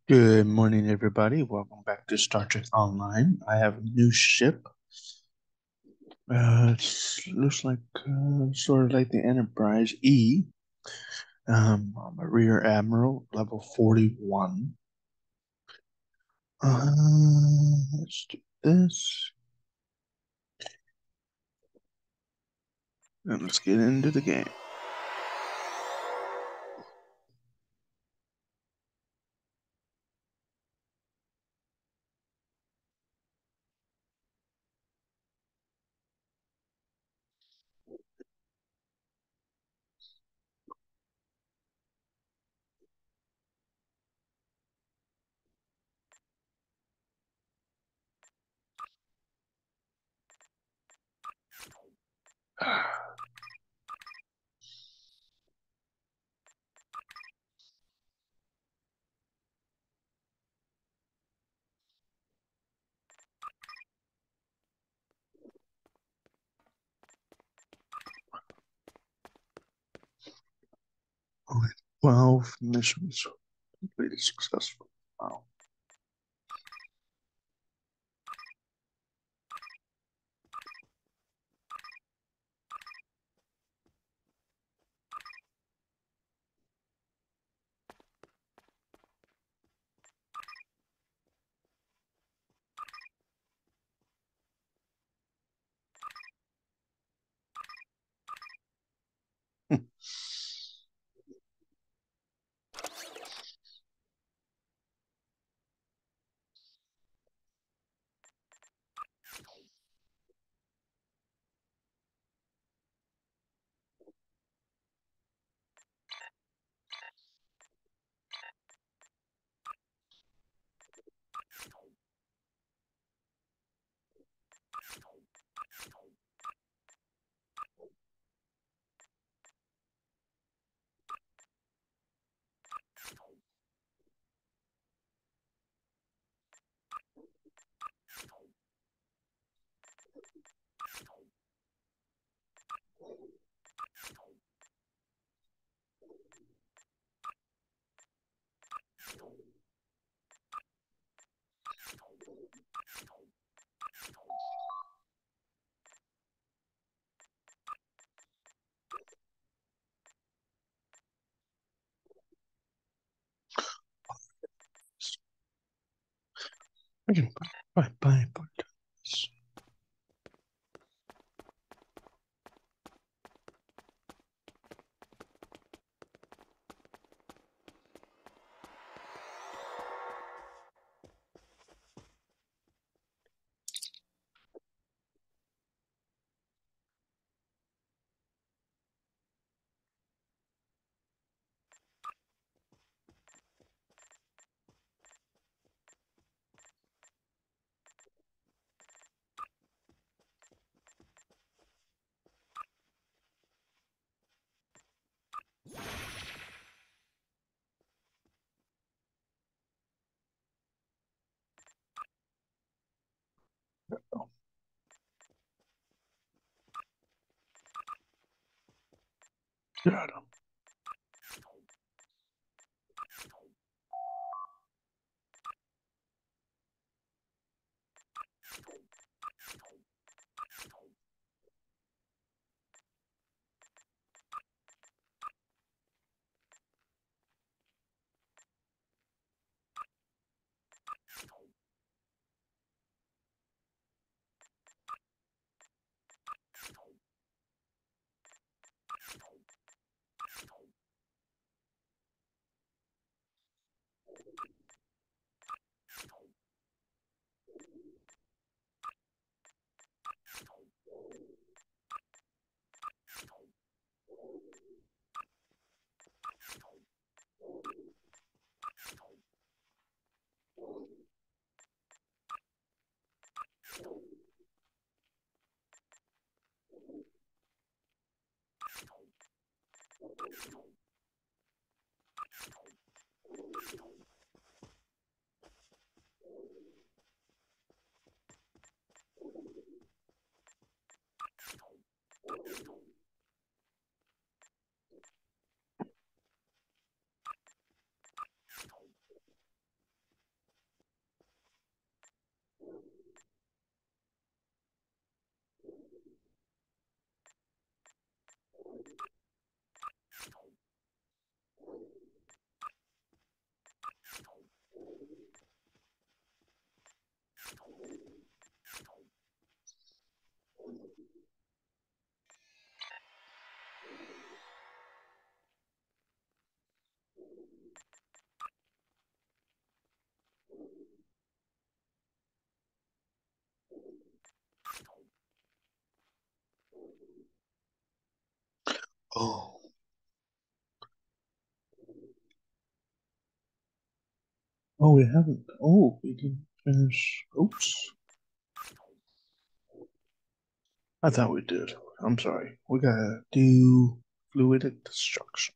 Good morning, everybody. Welcome back to Star Trek Online. I have a new ship. Looks like sort of like the Enterprise E. I'm a Rear Admiral, level 41. Let's do this, and let's get into the game. Only 12 missions completed successfully. Wow. Okay, bye. Got him. Oh. Oh, we haven't. Oh, we didn't finish. Oops. I thought we did. I'm sorry. We gotta do fluidic destruction.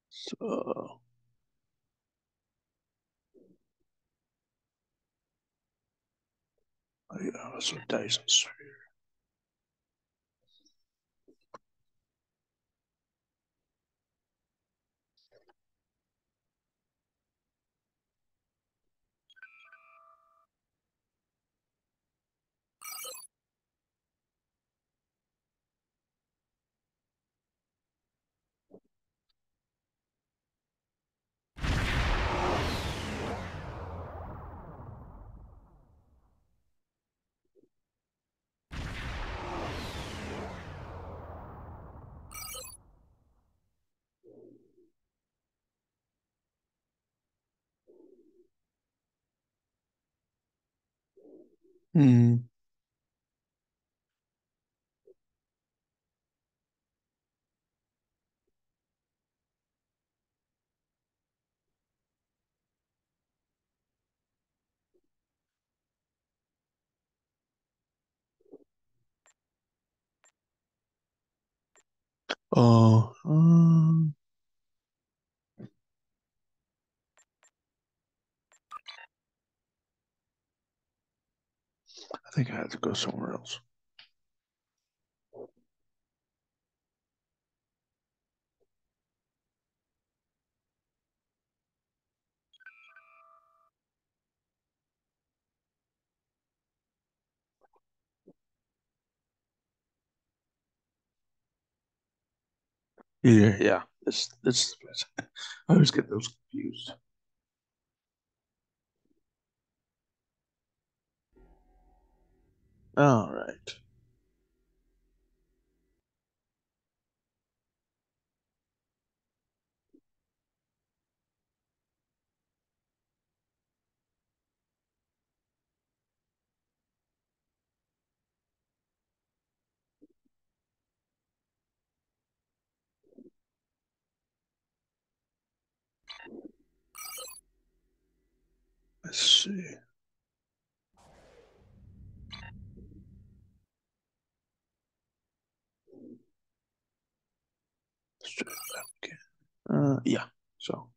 So, yeah, so Dyson sphere. Hmm. Oh, I think I had to go somewhere else. Yeah. This. I always get those confused. All right. Let's see. Let's try that again. Yeah. So,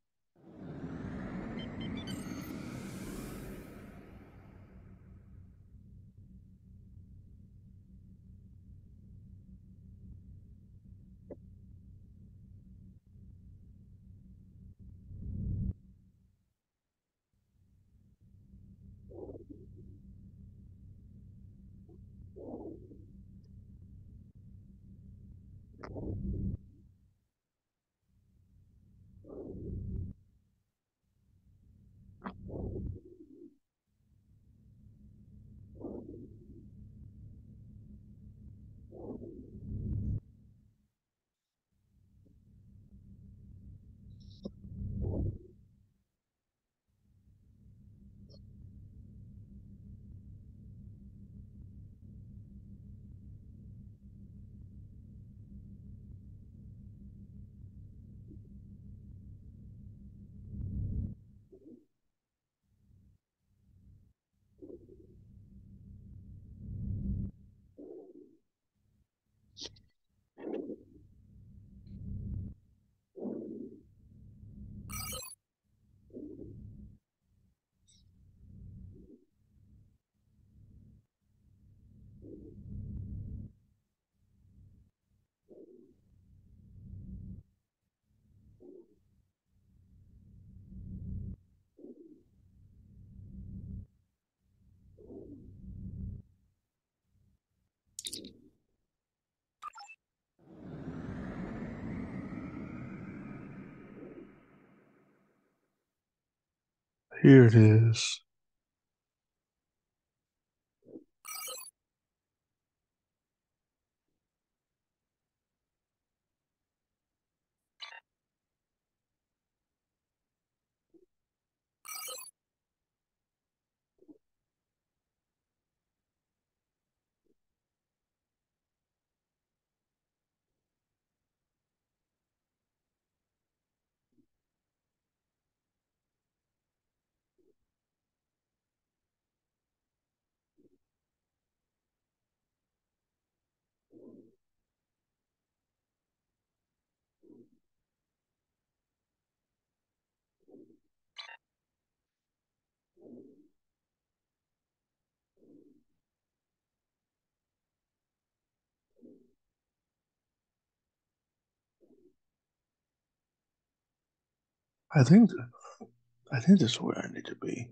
Here it is. I think this is where I need to be.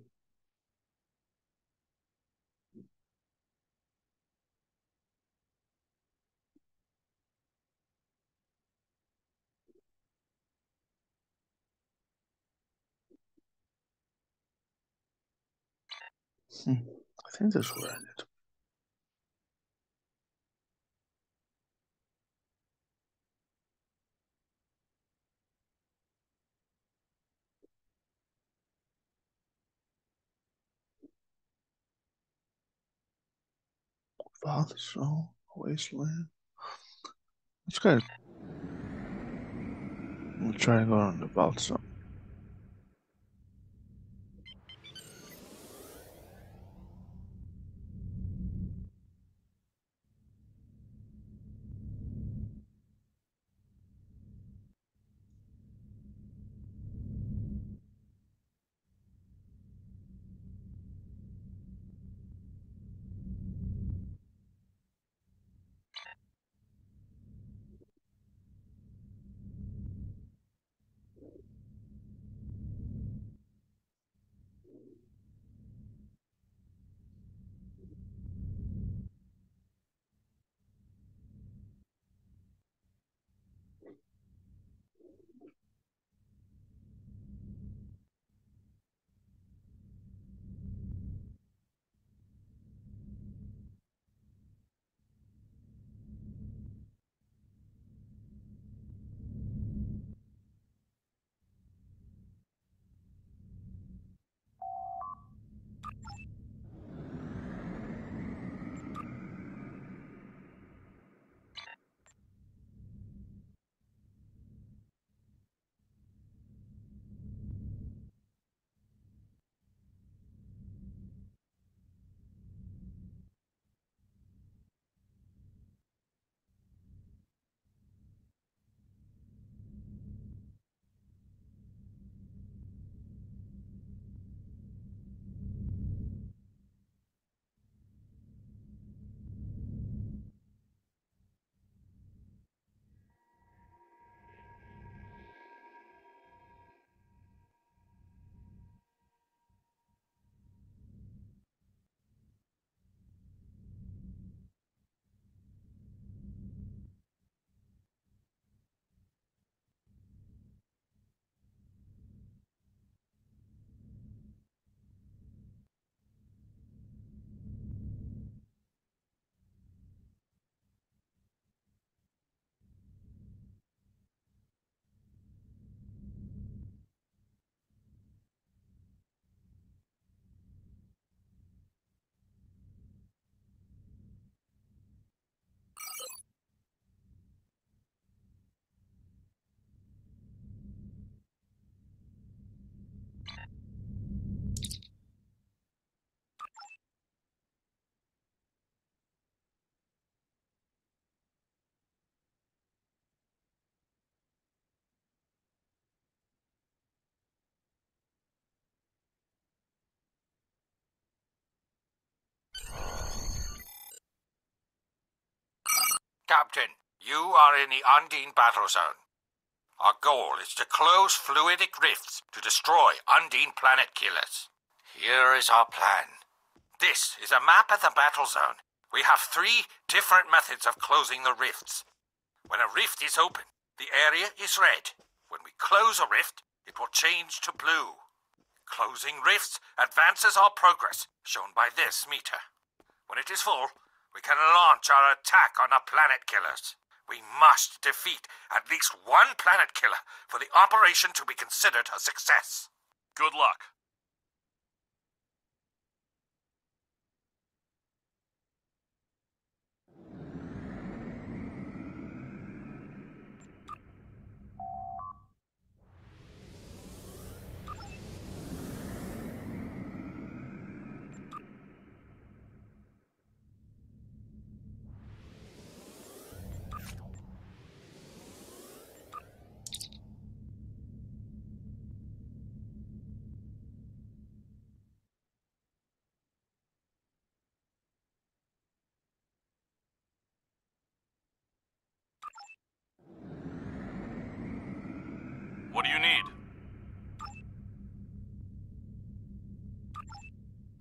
I think this is where I need to be. Father Soul, Wasteland. Let's go. We'll try and go on the Vault Zone. Captain, you are in the Undine battle zone. Our goal is to close fluidic rifts to destroy Undine planet killers. Here is our plan. This is a map of the battle zone. We have 3 different methods of closing the rifts. When a rift is open, the area is red. When we close a rift, it will change to blue. Closing rifts advances our progress, shown by this meter. When it is full, we can launch our attack on the planet killers. We must defeat at least one planet killer for the operation to be considered a success. Good luck. What do you need?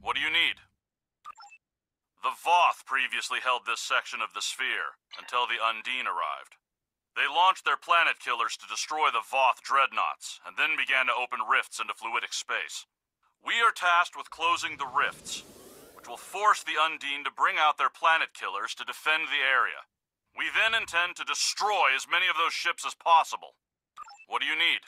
What do you need? The Voth previously held this section of the sphere until the Undine arrived. They launched their planet killers to destroy the Voth dreadnoughts, and then began to open rifts into fluidic space. We are tasked with closing the rifts, which will force the Undine to bring out their planet killers to defend the area. We then intend to destroy as many of those ships as possible. What do you need?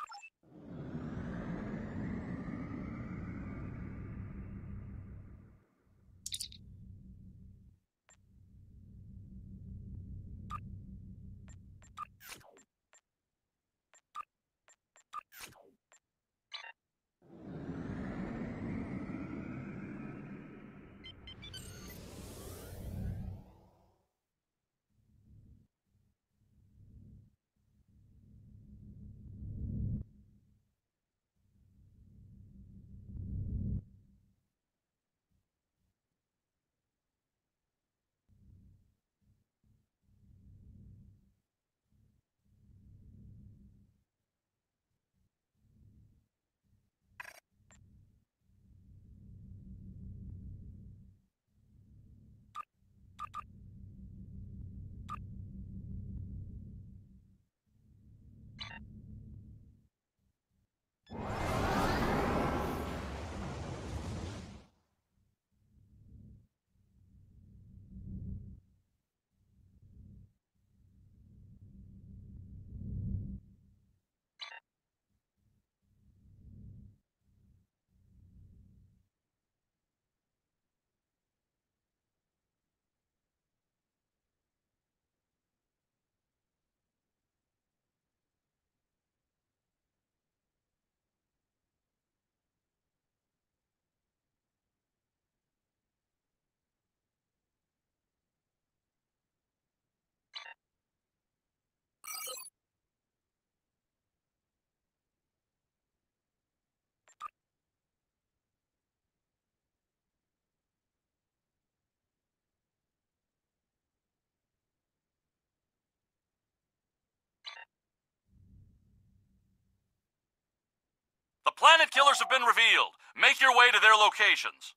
The planet killers have been revealed. Make your way to their locations.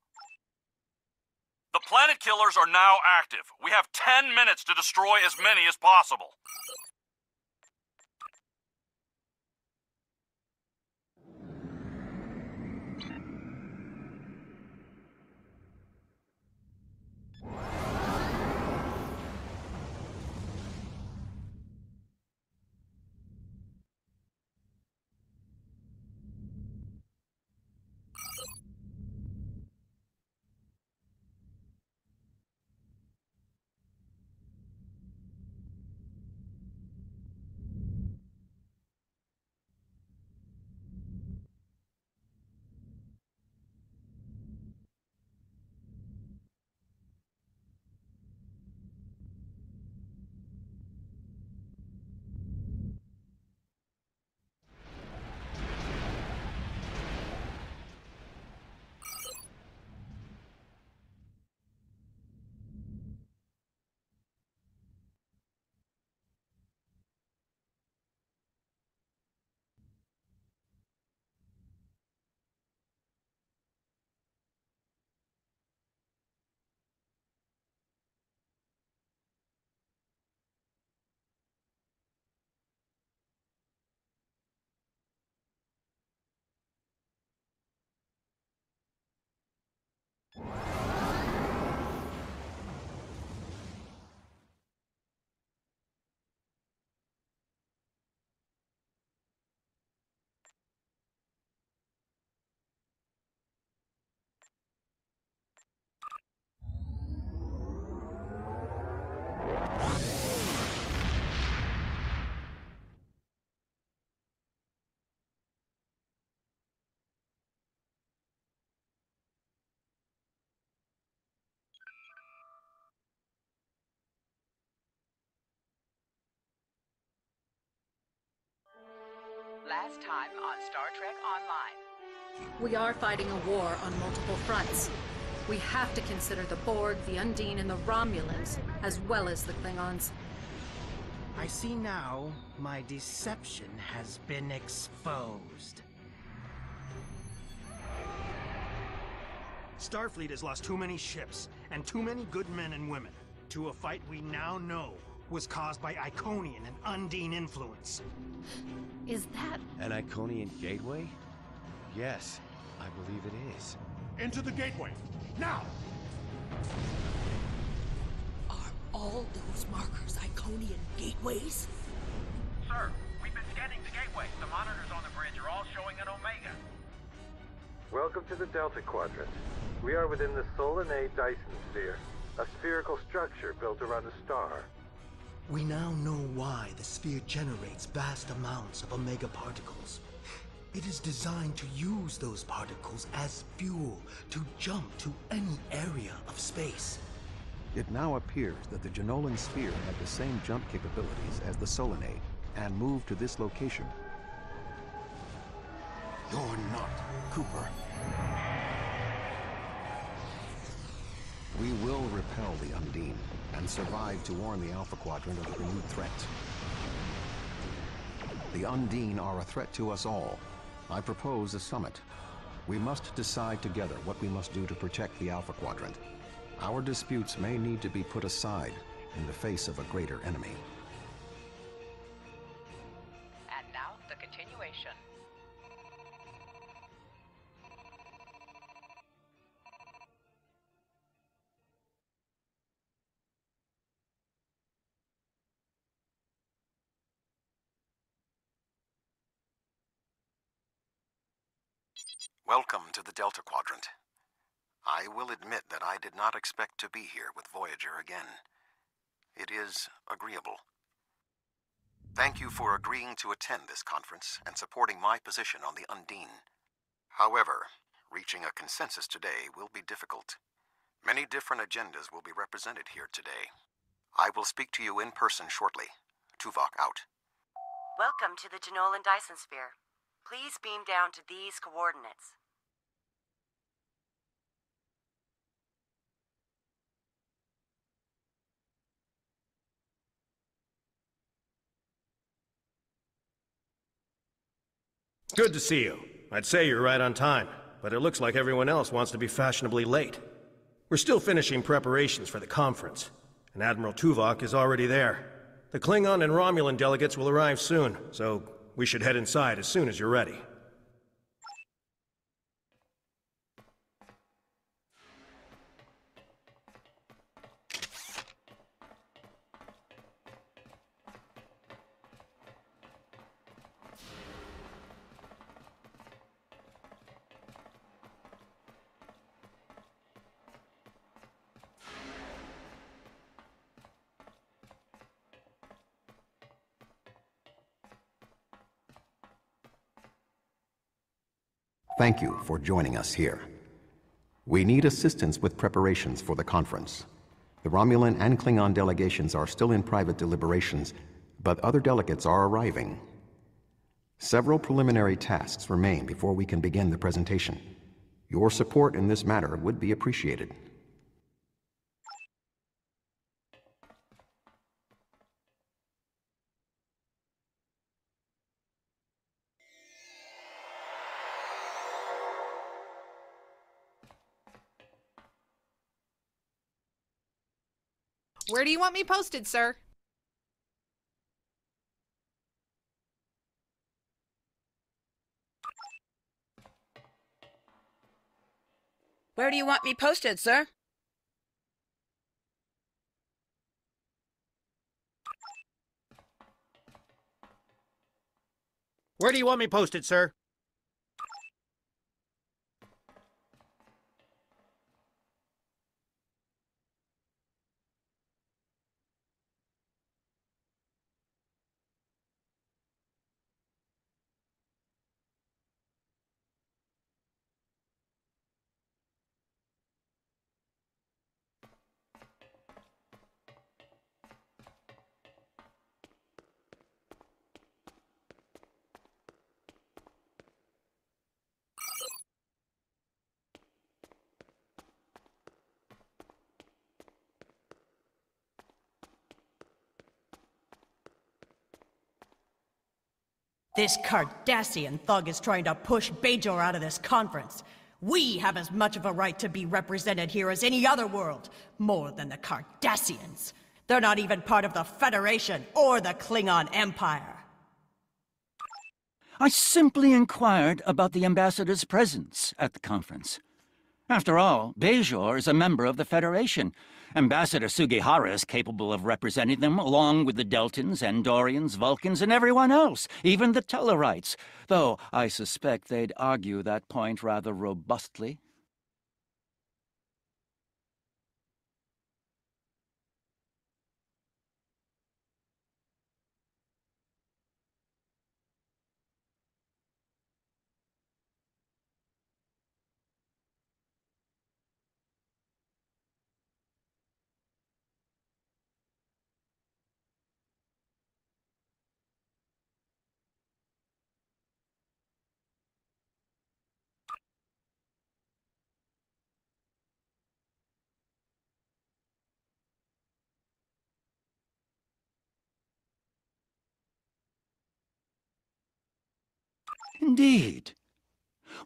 The planet killers are now active. We have 10 minutes to destroy as many as possible. time on Star Trek Online. We are fighting a war on multiple fronts. We have to consider the Borg, the Undine, and the Romulans, as well as the Klingons. I see now my deception has been exposed. Starfleet has lost too many ships, and too many good men and women, to a fight we now know was caused by Iconian and Undine influence. Is that... An Iconian gateway? Yes, I believe it is. Into the gateway! Now! Are all those markers Iconian gateways? Sir, we've been scanning the gateway. The monitors on the bridge are all showing an Omega. Welcome to the Delta Quadrant. We are within the Solanae Dyson sphere, a spherical structure built around a star. We now know why the sphere generates vast amounts of Omega particles. It is designed to use those particles as fuel to jump to any area of space. It now appears that the Jenolan sphere had the same jump capabilities as the Solanae, and moved to this location. You're not Cooper. We will repel the Undine, and survive to warn the Alpha Quadrant of the renewed threat. The Undine are a threat to us all. I propose a summit. We must decide together what we must do to protect the Alpha Quadrant. Our disputes may need to be put aside in the face of a greater enemy. And now, the continuation. Welcome to the Delta Quadrant. I will admit that I did not expect to be here with Voyager again. It is agreeable. Thank you for agreeing to attend this conference and supporting my position on the Undine. However, reaching a consensus today will be difficult. Many different agendas will be represented here today. I will speak to you in person shortly. Tuvok out. Welcome to the Jenolan Dyson sphere. Please beam down to these coordinates. Good to see you. I'd say you're right on time, but it looks like everyone else wants to be fashionably late. We're still finishing preparations for the conference, and Admiral Tuvok is already there. The Klingon and Romulan delegates will arrive soon, so we should head inside as soon as you're ready. Thank you for joining us here. We need assistance with preparations for the conference. The Romulan and Klingon delegations are still in private deliberations, but other delegates are arriving. Several preliminary tasks remain before we can begin the presentation. Your support in this matter would be appreciated. Where do you want me posted, sir? Where do you want me posted, sir? Where do you want me posted, sir? This Cardassian thug is trying to push Bajor out of this conference. We have as much of a right to be represented here as any other world, more than the Cardassians. They're not even part of the Federation or the Klingon Empire. I simply inquired about the ambassador's presence at the conference. After all, Bajor is a member of the Federation. Ambassador Sugihara is capable of representing them, along with the Deltans, Andorians, Vulcans, and everyone else, even the Tellarites, though I suspect they'd argue that point rather robustly. Indeed.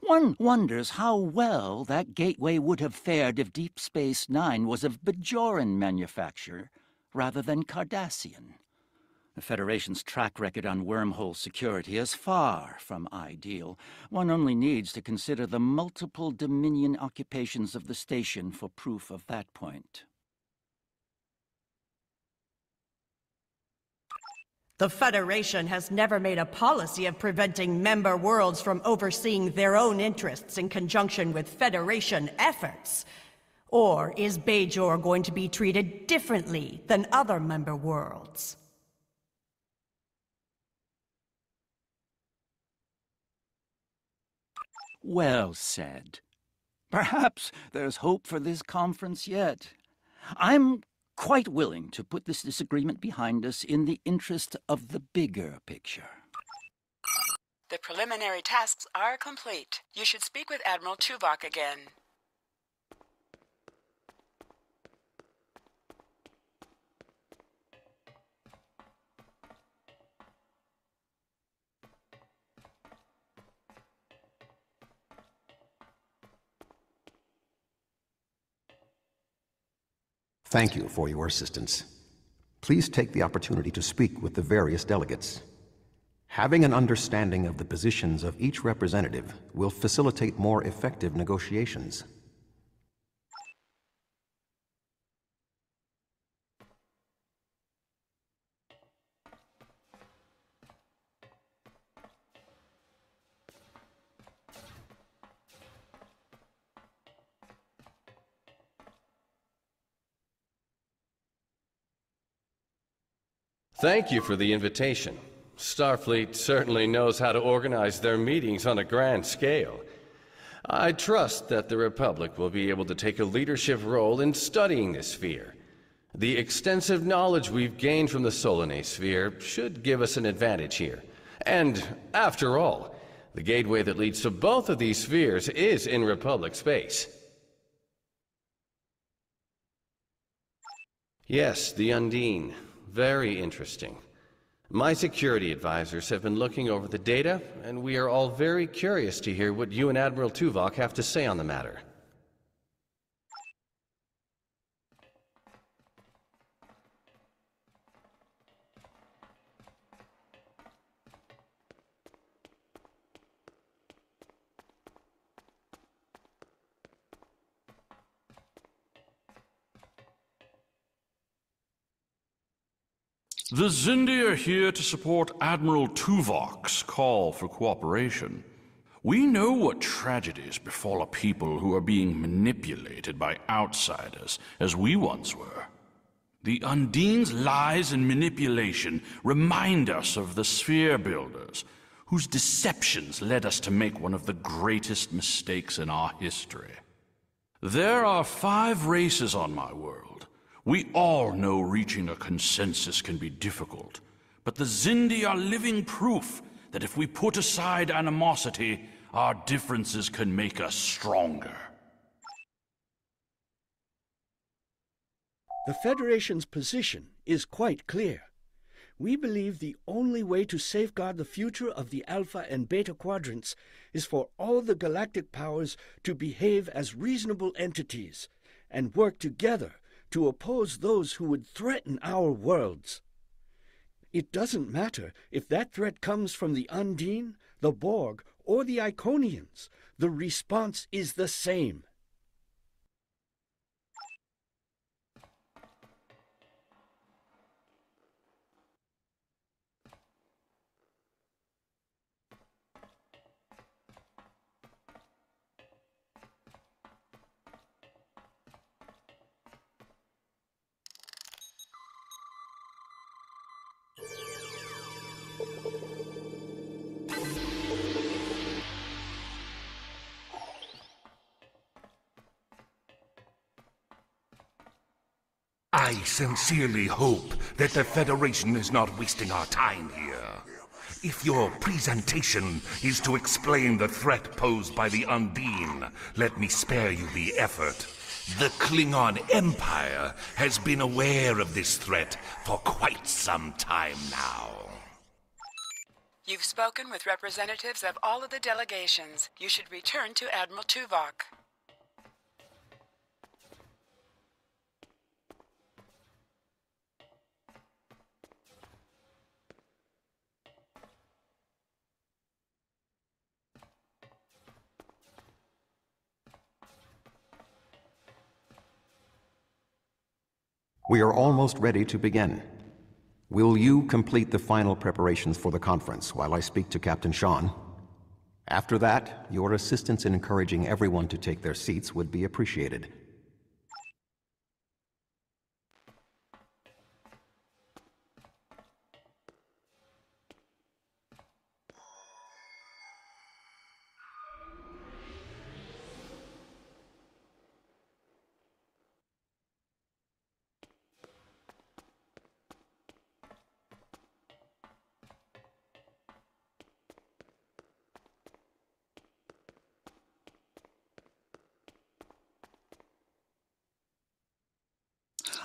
One wonders how well that gateway would have fared if Deep Space Nine was of Bajoran manufacture rather than Cardassian. The Federation's track record on wormhole security is far from ideal. One only needs to consider the multiple Dominion occupations of the station for proof of that point. The Federation has never made a policy of preventing member worlds from overseeing their own interests in conjunction with Federation efforts. Or is Bajor going to be treated differently than other member worlds? Well said. Perhaps there's hope for this conference yet. I'm quite willing to put this disagreement behind us in the interest of the bigger picture. The preliminary tasks are complete. You should speak with Admiral Tuvok again. Thank you for your assistance. Please take the opportunity to speak with the various delegates. Having an understanding of the positions of each representative will facilitate more effective negotiations. Thank you for the invitation. Starfleet certainly knows how to organize their meetings on a grand scale. I trust that the Republic will be able to take a leadership role in studying this sphere. The extensive knowledge we've gained from the Solanae sphere should give us an advantage here. And, after all, the gateway that leads to both of these spheres is in Republic space. Yes, the Undine. Very interesting. My security advisors have been looking over the data, and we are all very curious to hear what you and Admiral Tuvok have to say on the matter. The Xindi are here to support Admiral Tuvok's call for cooperation. We know what tragedies befall a people who are being manipulated by outsiders, as we once were. The Undine's lies and manipulation remind us of the Sphere Builders, whose deceptions led us to make one of the greatest mistakes in our history. There are 5 races on my world. We all know reaching a consensus can be difficult, but the Xindi are living proof that if we put aside animosity, our differences can make us stronger. The Federation's position is quite clear. We believe the only way to safeguard the future of the Alpha and Beta quadrants is for all the galactic powers to behave as reasonable entities and work together to oppose those who would threaten our worlds. It doesn't matter if that threat comes from the Undine, the Borg, or the Iconians. The response is the same. I sincerely hope that the Federation is not wasting our time here. If your presentation is to explain the threat posed by the Undine, let me spare you the effort. The Klingon Empire has been aware of this threat for quite some time now. You've spoken with representatives of all of the delegations. You should return to Admiral Tuvok. We are almost ready to begin. Will you complete the final preparations for the conference while I speak to Captain Sean? After that, your assistance in encouraging everyone to take their seats would be appreciated.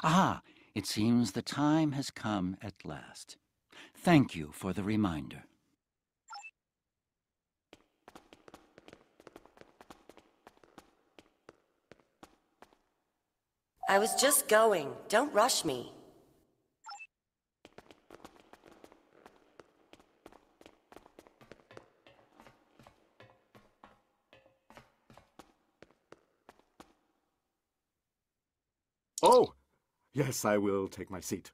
Ah, it seems the time has come at last. Thank you for the reminder. I was just going. Don't rush me. Oh! Yes, I will take my seat.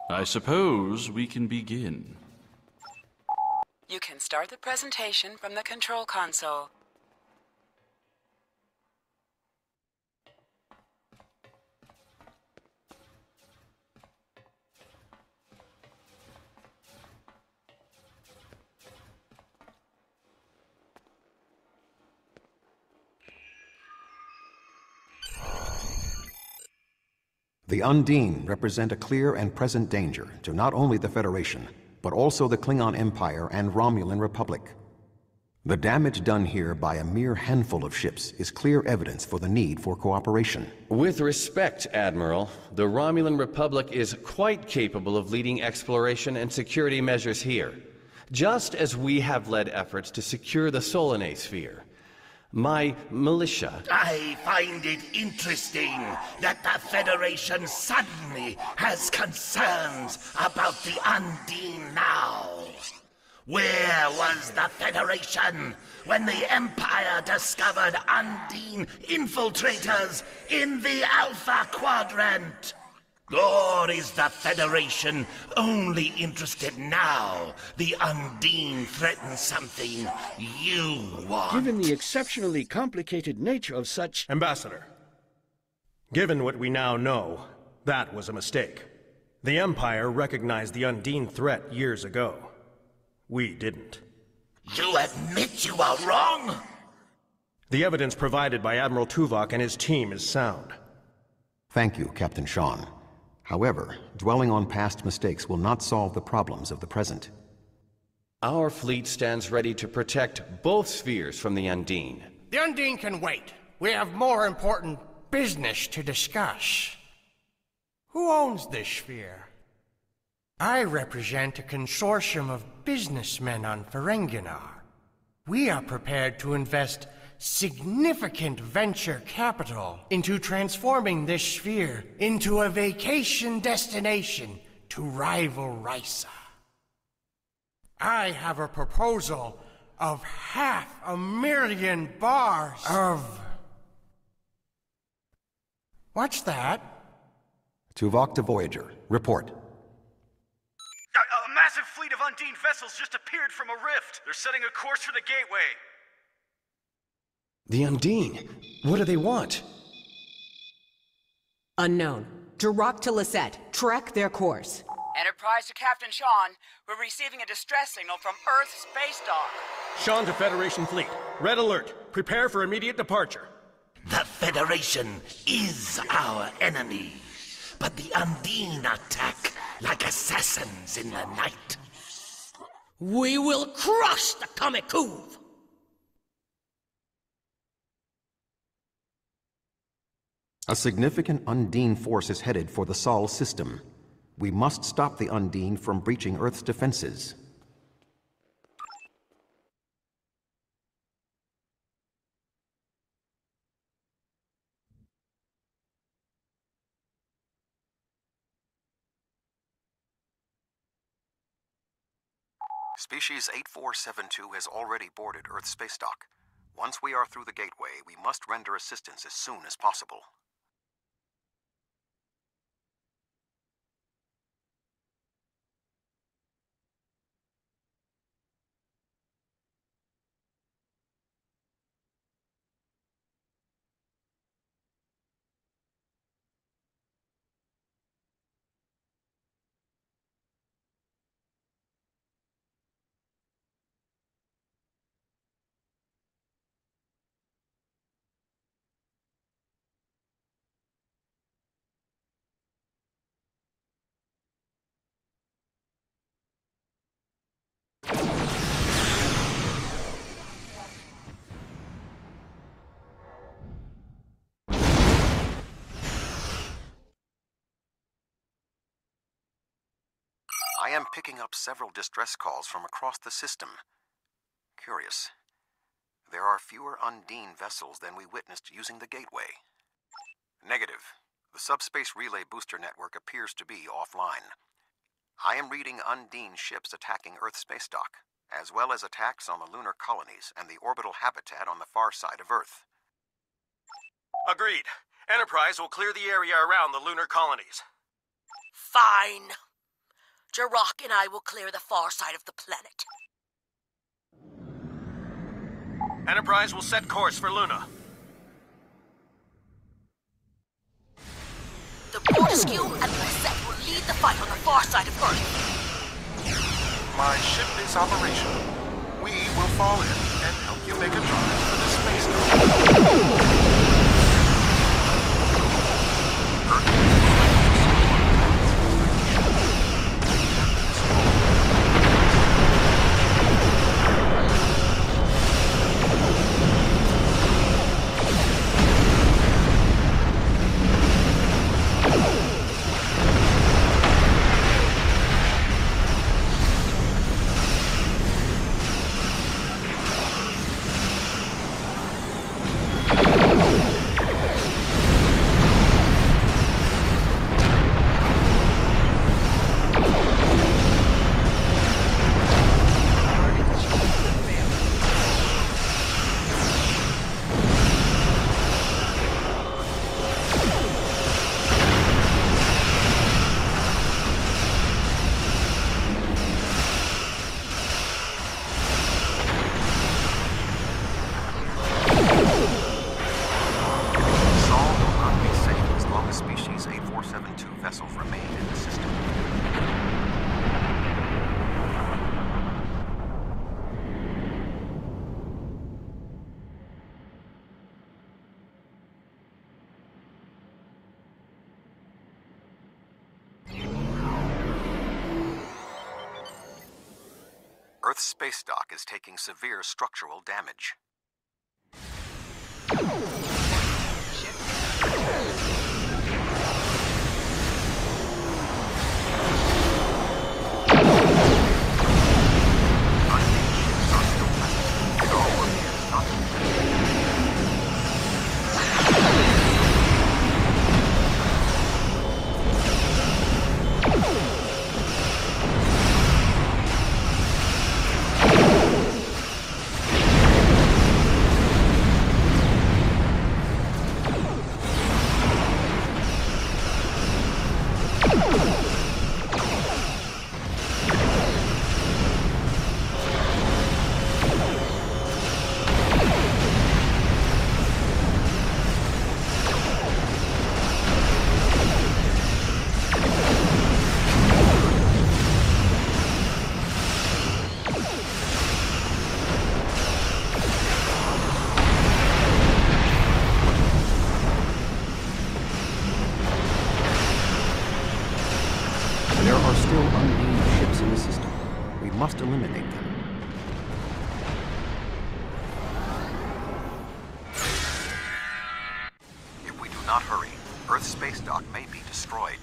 I suppose we can begin. You can start the presentation from the control console. The Undine represent a clear and present danger to not only the Federation, but also the Klingon Empire and Romulan Republic. The damage done here by a mere handful of ships is clear evidence for the need for cooperation. With respect, Admiral, the Romulan Republic is quite capable of leading exploration and security measures here, just as we have led efforts to secure the Solanae sphere. My militia... I find it interesting that the Federation suddenly has concerns about the Undine now. Where was the Federation when the Empire discovered Undine infiltrators in the Alpha Quadrant? Or is the Federation only interested now the Undine threatens something you want? Given the exceptionally complicated nature of such... Ambassador, given what we now know, that was a mistake. The Empire recognized the Undine threat years ago. We didn't. You admit you are wrong? The evidence provided by Admiral Tuvok and his team is sound. Thank you, Captain Sean. However, dwelling on past mistakes will not solve the problems of the present. Our fleet stands ready to protect both spheres from the Undine. The Undine can wait. We have more important business to discuss. Who owns this sphere? I represent a consortium of businessmen on Ferenginar. We are prepared to invest significant venture capital into transforming this sphere into a vacation destination to rival Risa. I have a proposal of 500,000 bars of... What's that? Tuvok to Voyager. Report. A massive fleet of Undine vessels just appeared from a rift. They're setting a course for the gateway. The Undine? What do they want? Unknown. Jirok to Lisette. Track their course. Enterprise to Captain Sean. We're receiving a distress signal from Earth's space dock. Sean to Federation Fleet. Red alert. Prepare for immediate departure. The Federation is our enemy, but the Undine attack like assassins in the night. We will crush the Kamikuv! A significant Undine force is headed for the Sol system. We must stop the Undine from breaching Earth's defenses. Species 8472 has already boarded Earth's space dock. Once we are through the gateway, we must render assistance as soon as possible. I am picking up several distress calls from across the system. Curious. There are fewer Undine vessels than we witnessed using the gateway. Negative. The subspace relay booster network appears to be offline. I am reading Undine ships attacking Earth's space dock, as well as attacks on the lunar colonies and the orbital habitat on the far side of Earth. Agreed. Enterprise will clear the area around the lunar colonies. Fine. Jirok and I will clear the far side of the planet. Enterprise will set course for Luna. The Bortescue and Lisette will lead the fight on the far side of Earth. My ship is operational. We will fall in and help you make a drive for the space dock. Earth's space dock is taking severe structural damage. There are still Undine ships in the system. We must eliminate them. If we do not hurry, Earth's space dock may be destroyed.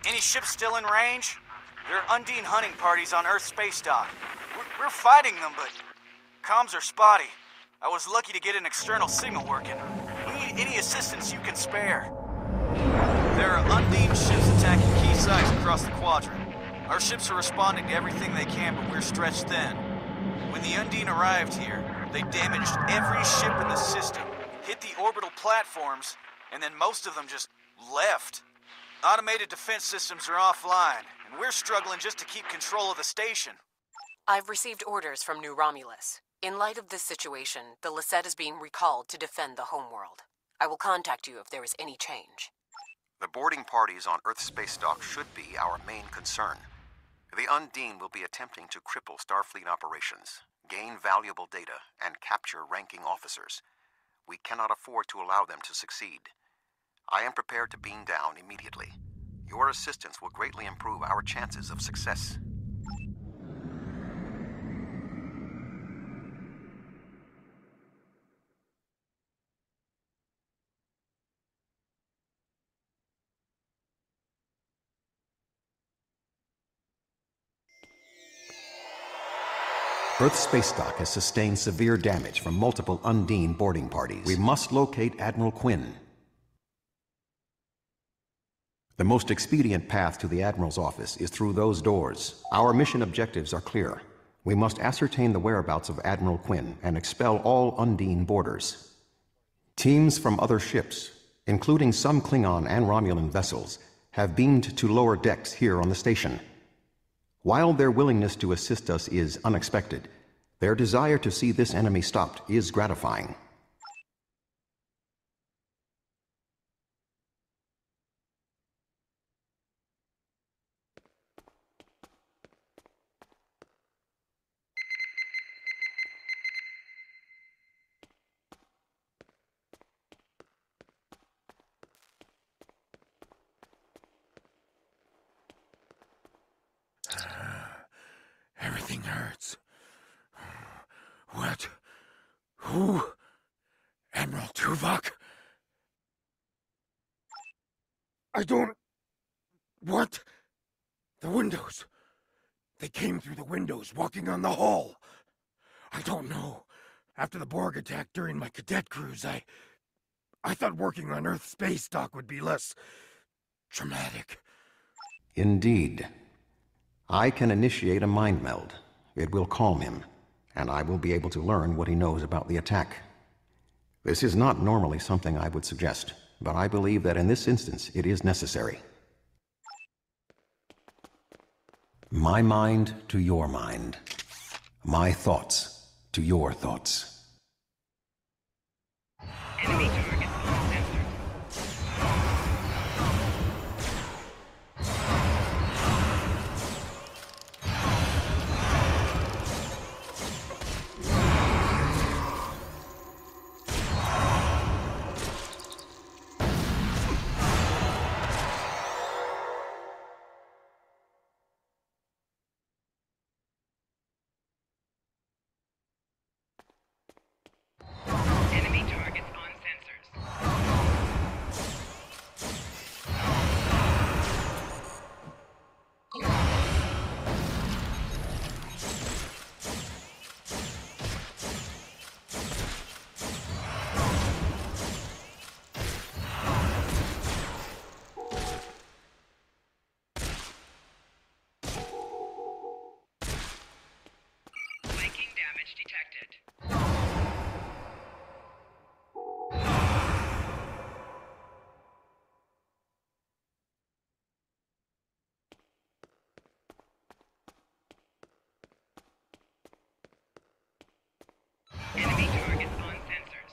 Any ships still in range? There are Undine hunting parties on Earth space dock. We're fighting them, but comms are spotty. I was lucky to get an external signal working. We need any assistance you can spare. There are Undine ships attacking key sites across the quadrant. Our ships are responding to everything they can, but we're stretched thin. When the Undine arrived here, they damaged every ship in the system, hit the orbital platforms, and then most of them just left. Automated defense systems are offline, and we're struggling just to keep control of the station. I've received orders from New Romulus. In light of this situation, the Lisette is being recalled to defend the homeworld. I will contact you if there is any change. The boarding parties on Earth space dock should be our main concern. The Undine will be attempting to cripple Starfleet operations, gain valuable data, and capture ranking officers. We cannot afford to allow them to succeed. I am prepared to beam down immediately. Your assistance will greatly improve our chances of success. Earth space dock has sustained severe damage from multiple Undine boarding parties. We must locate Admiral Quinn. The most expedient path to the Admiral's office is through those doors. Our mission objectives are clear. We must ascertain the whereabouts of Admiral Quinn and expel all Undine boarders. Teams from other ships, including some Klingon and Romulan vessels, have beamed to lower decks here on the station. While their willingness to assist us is unexpected, their desire to see this enemy stopped is gratifying. Everything hurts. What? Who? Admiral Tuvok? I don't... What? The windows. They came through the windows, walking on the hull. I don't know. After the Borg attack during my cadet cruise, I thought working on Earth space dock would be less... traumatic. Indeed. I can initiate a mind meld. It will calm him, and I will be able to learn what he knows about the attack. This is not normally something I would suggest, but I believe that in this instance it is necessary. My mind to your mind. My thoughts to your thoughts. Enemy target uncensored. Enemy targets on sensors. Flanking damage detected. Enemy targets on sensors.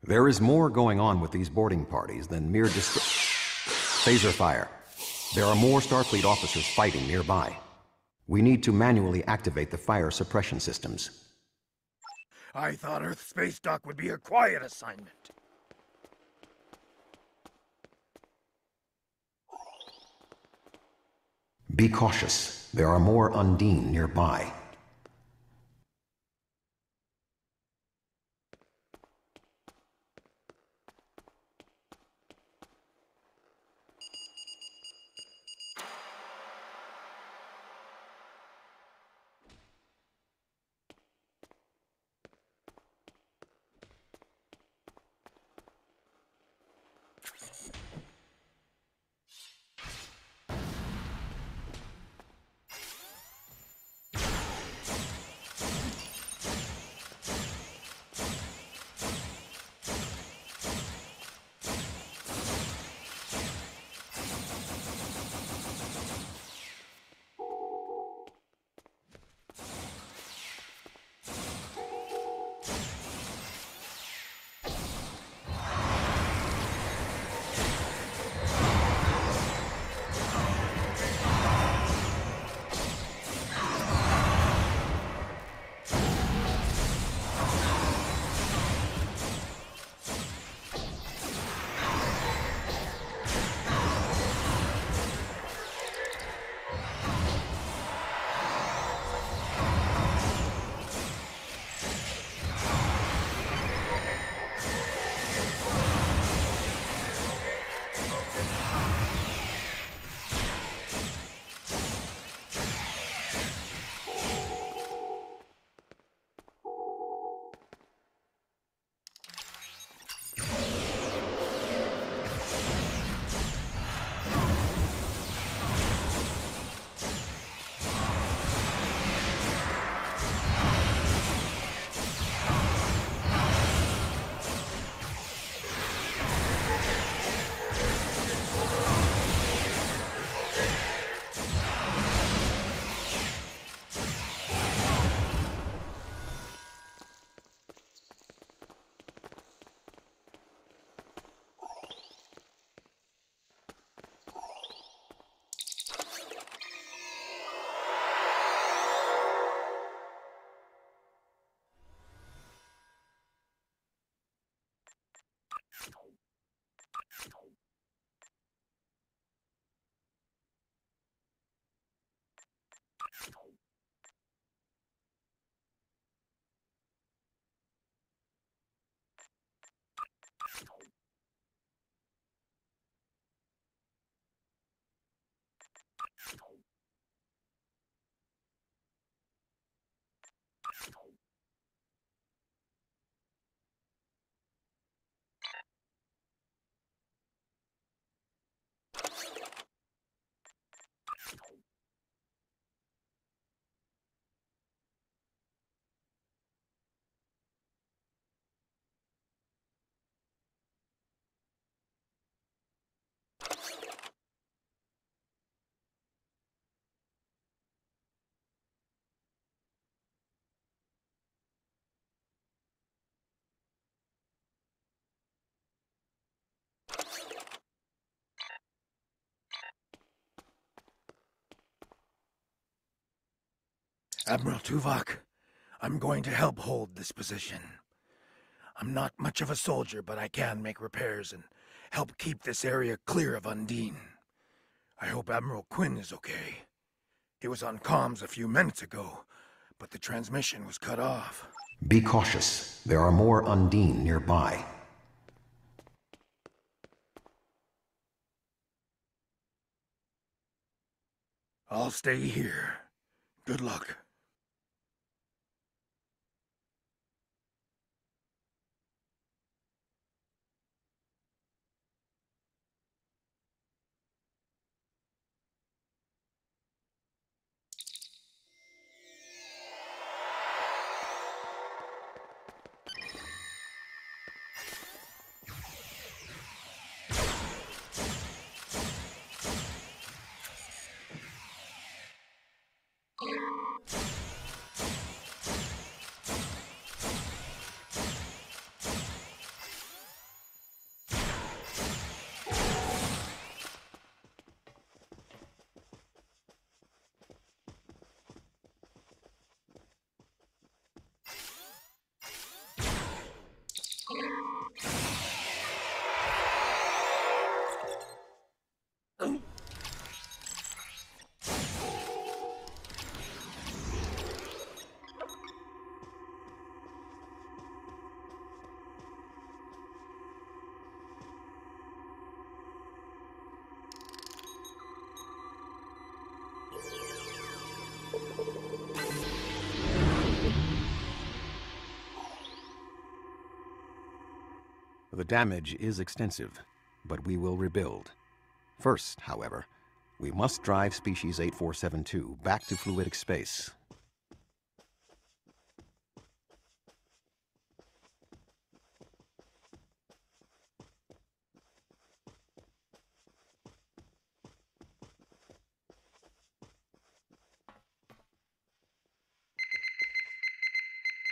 There is more going on with these boarding parties than mere phaser fire. There are more Starfleet officers fighting nearby. We need to manually activate the fire suppression systems. I thought Earth Space Dock would be a quiet assignment. Be cautious. There are more Undine nearby. Admiral Tuvok, I'm going to help hold this position. I'm not much of a soldier, but I can make repairs and help keep this area clear of Undine. I hope Admiral Quinn is okay. He was on comms a few minutes ago, but the transmission was cut off. Be cautious. There are more Undine nearby. I'll stay here. Good luck. The damage is extensive, but we will rebuild. First, however, we must drive species 8472 back to fluidic space.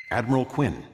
Admiral Quinn.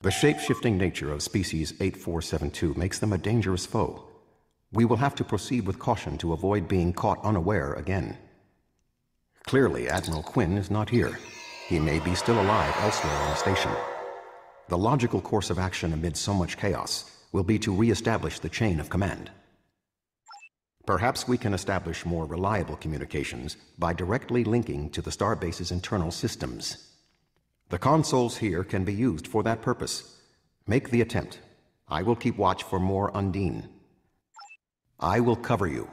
The shape-shifting nature of species 8472 makes them a dangerous foe. We will have to proceed with caution to avoid being caught unaware again. Clearly, Admiral Quinn is not here. He may be still alive elsewhere on the station. The logical course of action amid so much chaos will be to re-establish the chain of command. Perhaps we can establish more reliable communications by directly linking to the Starbase's internal systems. The consoles here can be used for that purpose. Make the attempt. I will keep watch for more Undine. I will cover you.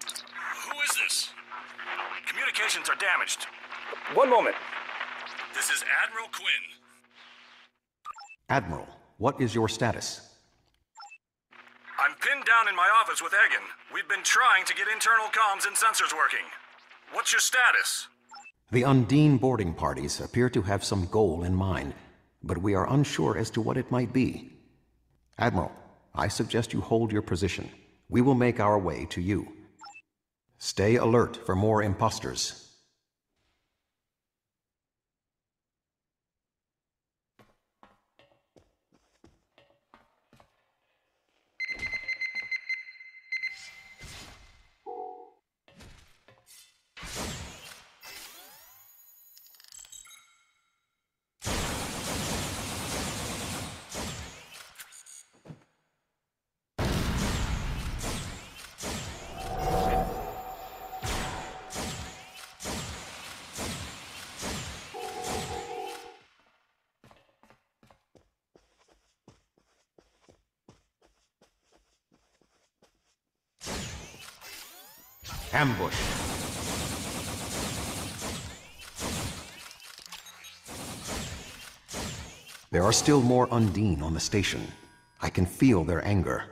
Who is this? Communications are damaged. One moment. This is Admiral Quinn. Admiral, what is your status? I'm pinned down in my office with Egan. We've been trying to get internal comms and sensors working. What's your status? The Undine boarding parties appear to have some goal in mind, but we are unsure as to what it might be. Admiral, I suggest you hold your position. We will make our way to you. Stay alert for more imposters. Ambush. There are still more Undine on the station. I can feel their anger.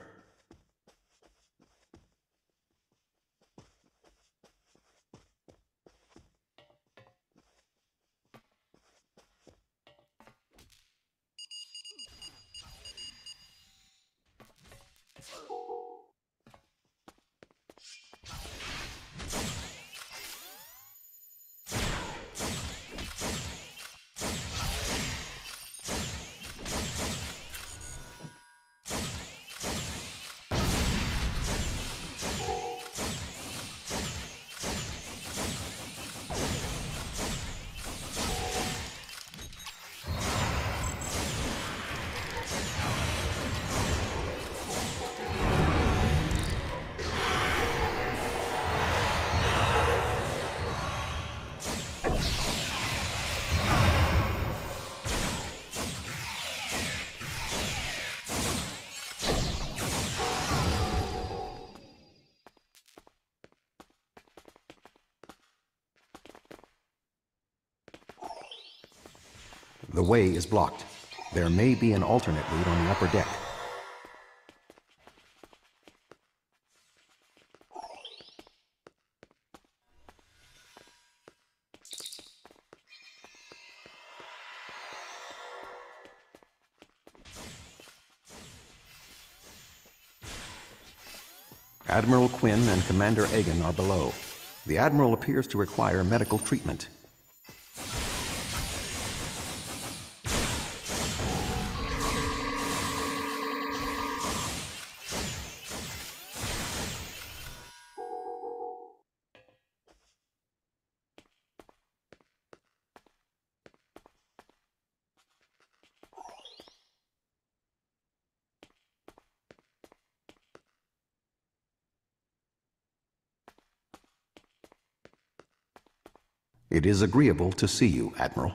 The way is blocked. There may be an alternate route on the upper deck. Admiral Quinn and Commander Egan are below. The Admiral appears to require medical treatment. It is agreeable to see you, Admiral.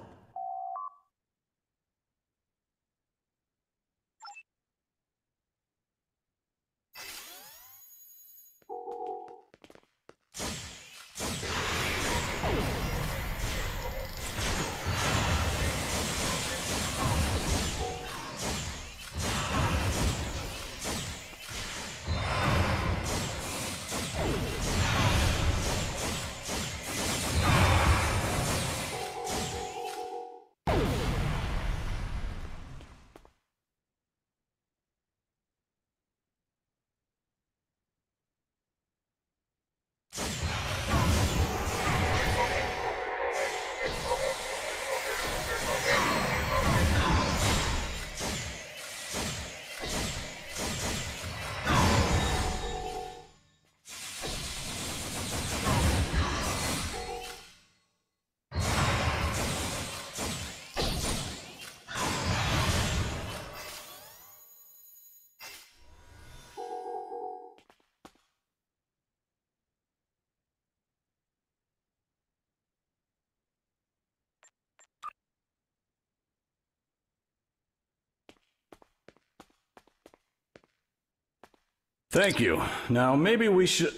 Thank you. Now, maybe we should...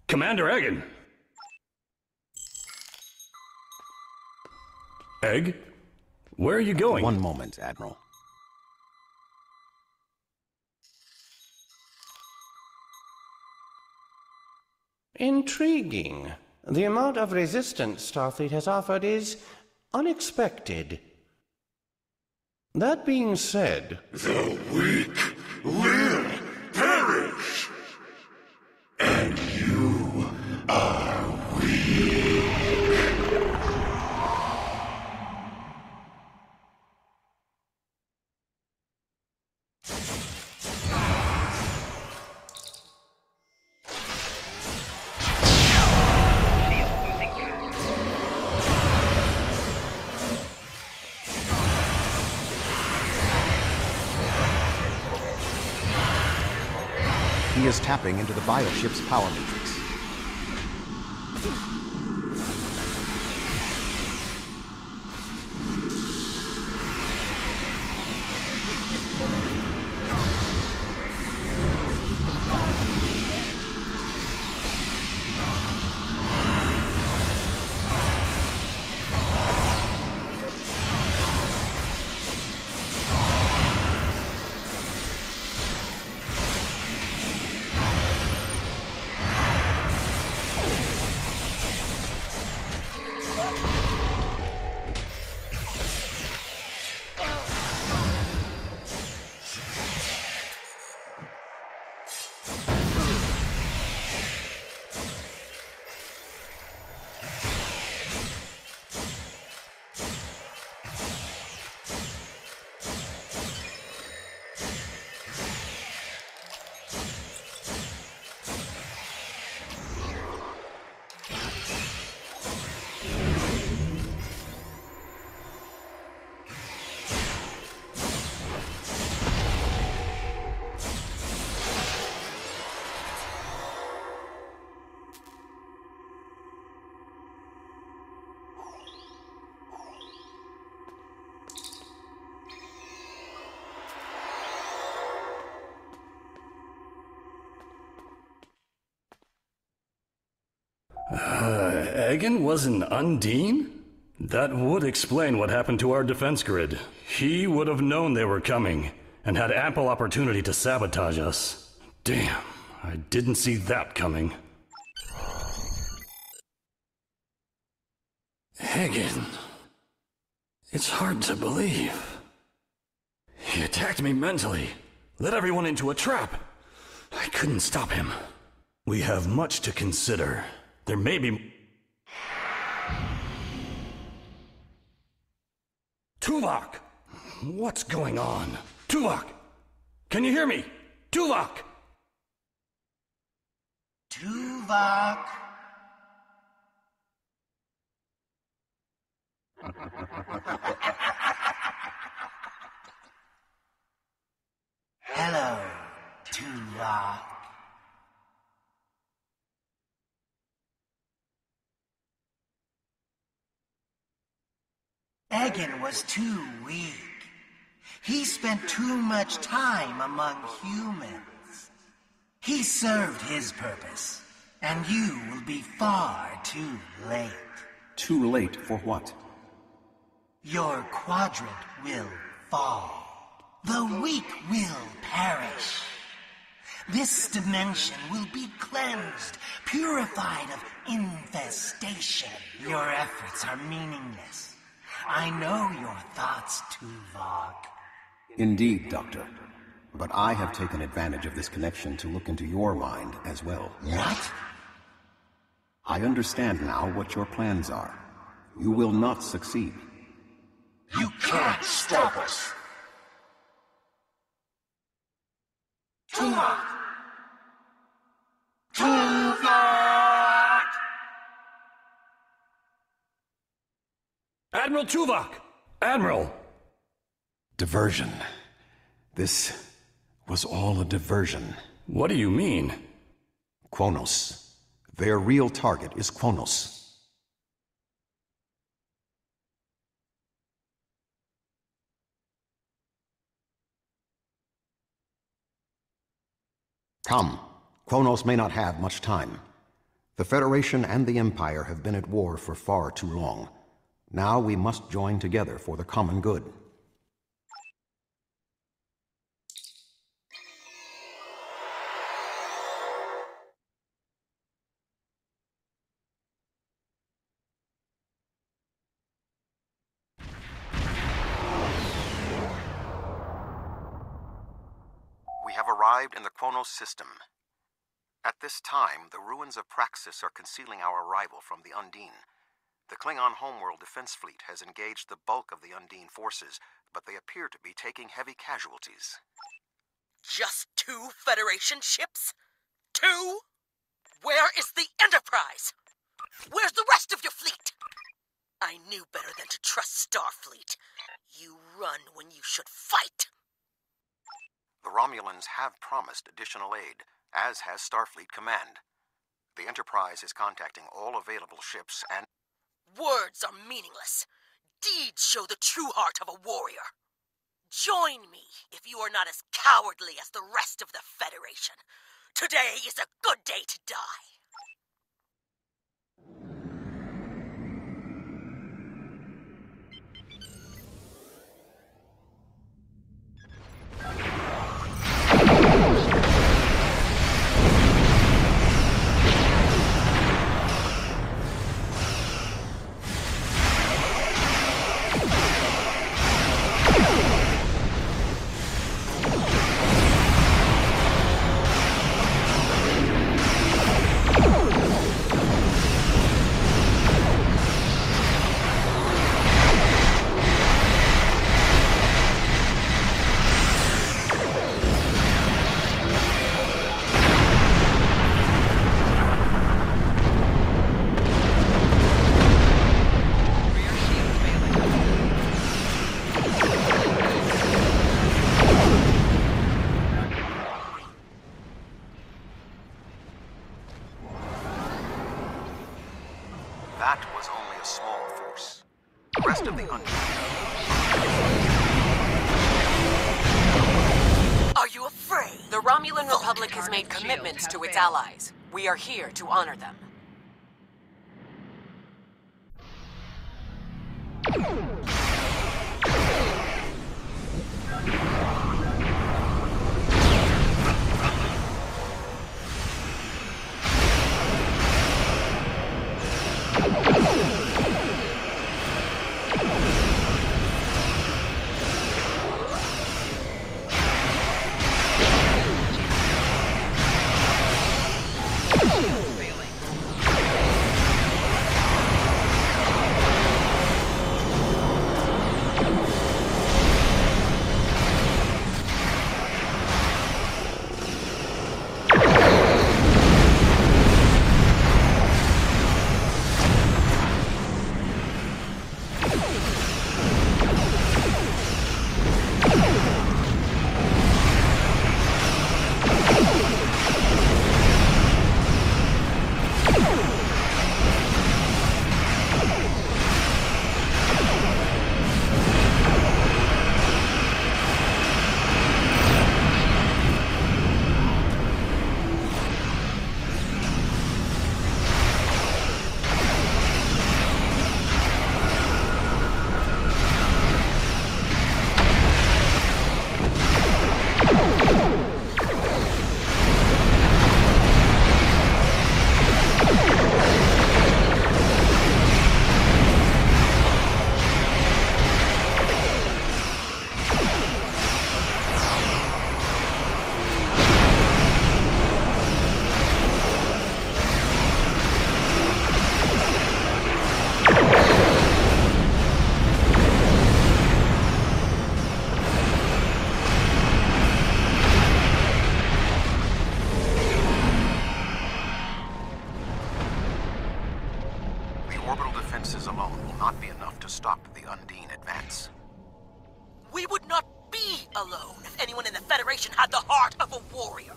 Commander Egan! Egg? Where are you going? One moment, Admiral. Intriguing. The amount of resistance Starfleet has offered is unexpected. That being said... The weak will perish! And you are weak. He is tapping into the bioship's power matrix. Egan was an Undine? That would explain what happened to our defense grid. He would have known they were coming, and had ample opportunity to sabotage us. Damn, I didn't see that coming. Hagen. It's hard to believe. He attacked me mentally, led everyone into a trap. I couldn't stop him. We have much to consider. There may be... Tuvok! What's going on? Tuvok! Can you hear me? Tuvok! Tuvok! Hello, Tuvok. Egan was too weak. He spent too much time among humans. He served his purpose, and you will be far too late. Too late for what? Your quadrant will fall. The weak will perish. This dimension will be cleansed, purified of infestation. Your efforts are meaningless. I know your thoughts, Tuvok. Indeed, Doctor. But I have taken advantage of this connection to look into your mind as well. What? I understand now what your plans are. You will not succeed. You can't stop us. Tuvok! Tuvok! Admiral Tuvok! Admiral! Diversion. This was all a diversion. What do you mean? Kronos. Their real target is Kronos. Come. Kronos may not have much time. The Federation and the Empire have been at war for far too long. Now we must join together for the common good. We have arrived in the Kronos system. At this time, the ruins of Praxis are concealing our arrival from the Undine. The Klingon homeworld defense fleet has engaged the bulk of the Undine forces, but they appear to be taking heavy casualties. Just 2 Federation ships? 2? Where is the Enterprise? Where's the rest of your fleet? I knew better than to trust Starfleet. You run when you should fight. The Romulans have promised additional aid, as has Starfleet Command. The Enterprise is contacting all available ships and... Words are meaningless. Deeds show the true heart of a warrior. Join me if you are not as cowardly as the rest of the Federation. Today is a good day to die. That was only a small force. The rest of the Are you afraid? The Romulan Republic has made commitments to its allies. We are here to honor them. We would not be alone if anyone in the Federation had the heart of a warrior.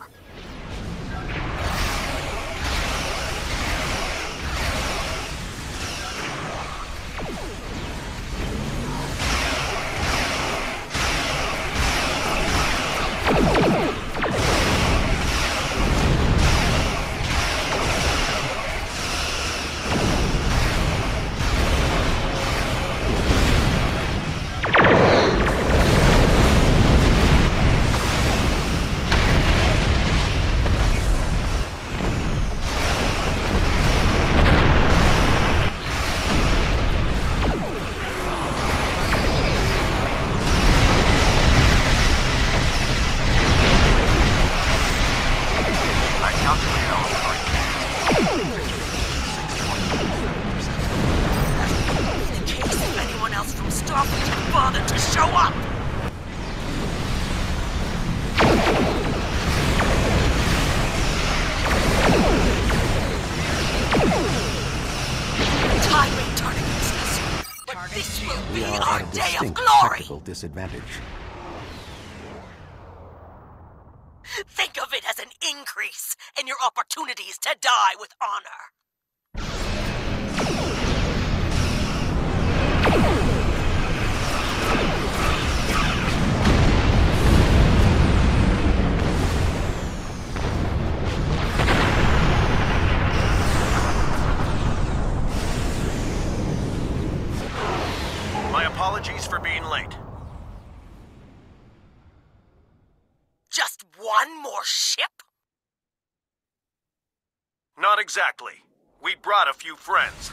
Disadvantage. Think of it as an increase in your opportunities to die with honor. My apologies for being late. Just one more ship? Not exactly. We brought a few friends.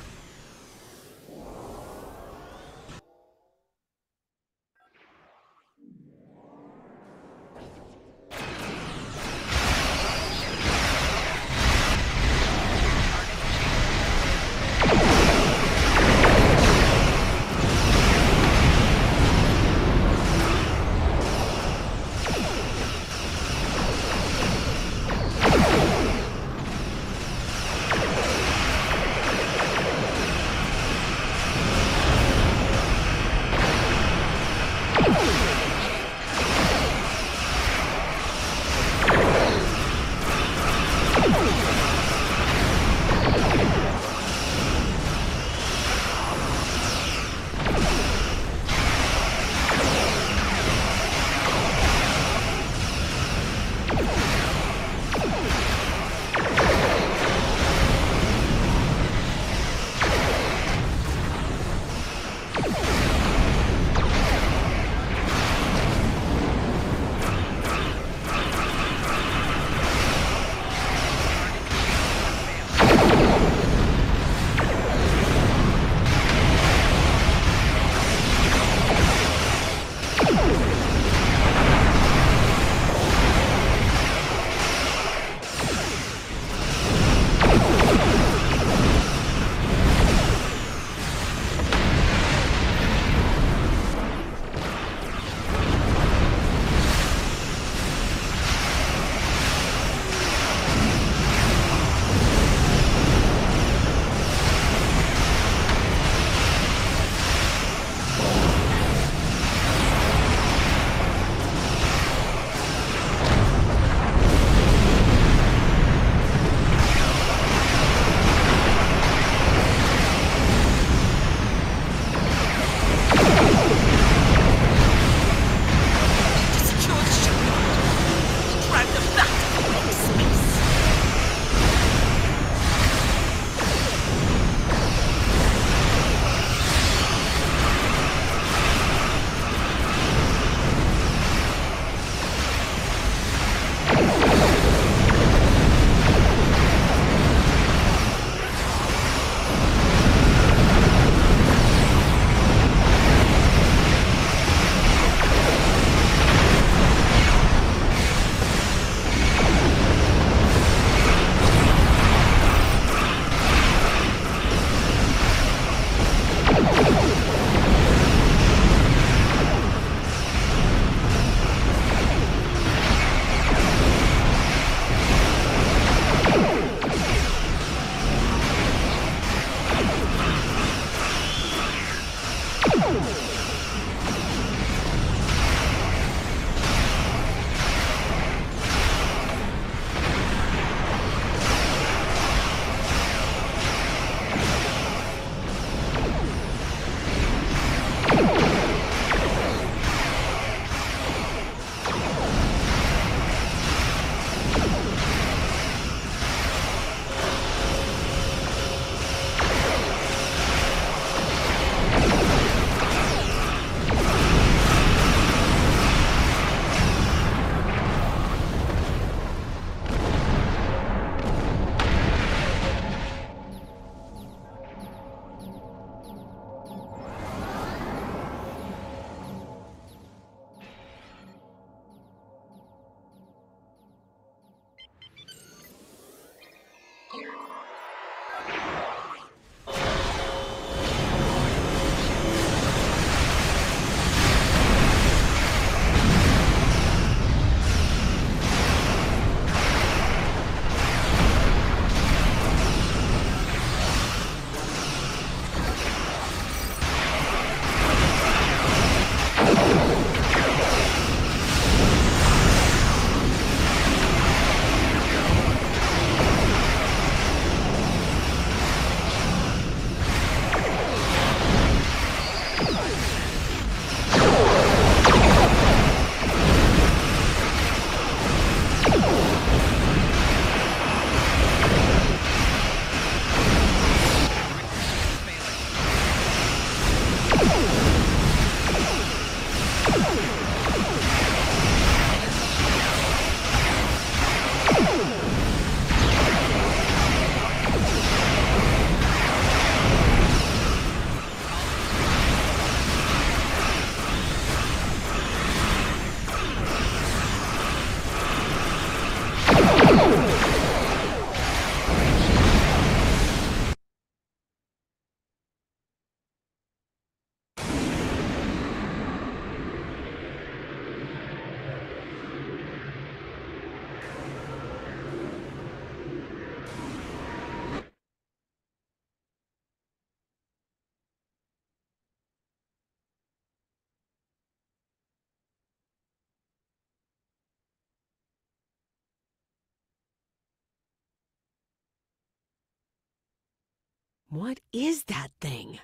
What is that thing?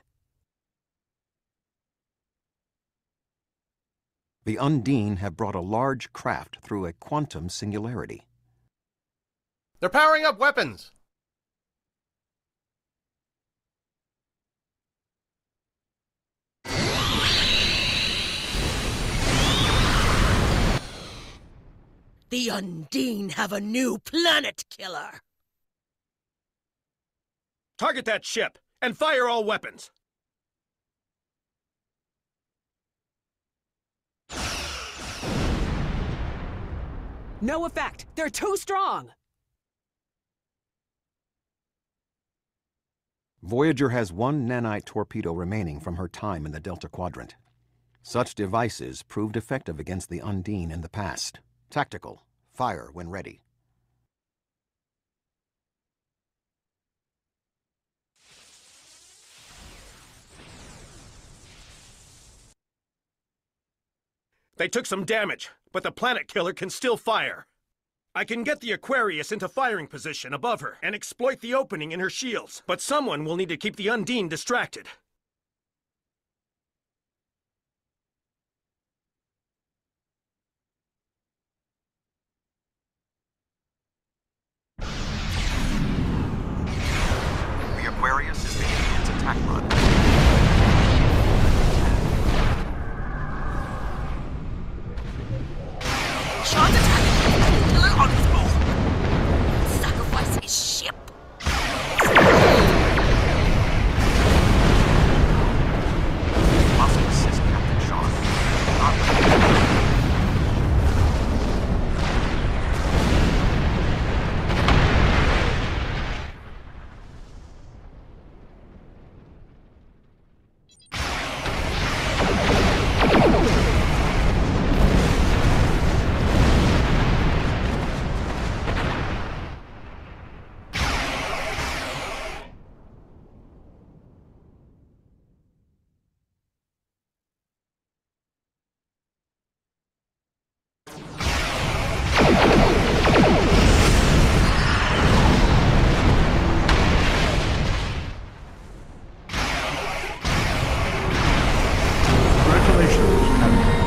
The Undine have brought a large craft through a quantum singularity. They're powering up weapons! The Undine have a new planet killer! Target that ship, and fire all weapons! No effect! They're too strong! Voyager has one nanite torpedo remaining from her time in the Delta Quadrant. Such devices proved effective against the Undine in the past. Tactical. Fire when ready. They took some damage, but the planet killer can still fire. I can get the Aquarius into firing position above her and exploit the opening in her shields, but someone will need to keep the Undine distracted. The Aquarius is beginning its attack run. Sean's attacking the killer on his own! Sacrifice his ship! collision detection.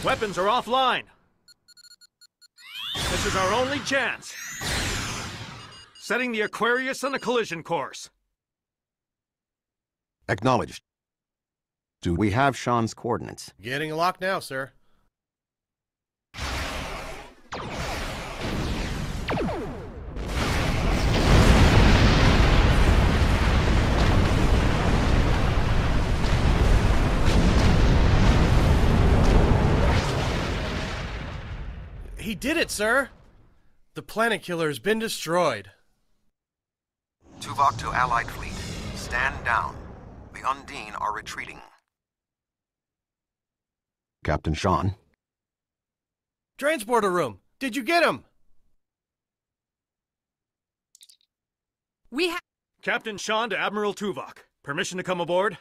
Weapons are offline. This is our only chance. Setting the Aquarius on a collision course. Acknowledged. Do we have Sean's coordinates? Getting a lock now, sir. He did it, sir! The planet killer has been destroyed. Tuvok to Allied fleet. Stand down. The Undine are retreating. Captain Sean? Transporter room! Did you get him? We have... Captain Sean to Admiral Tuvok. Permission to come aboard?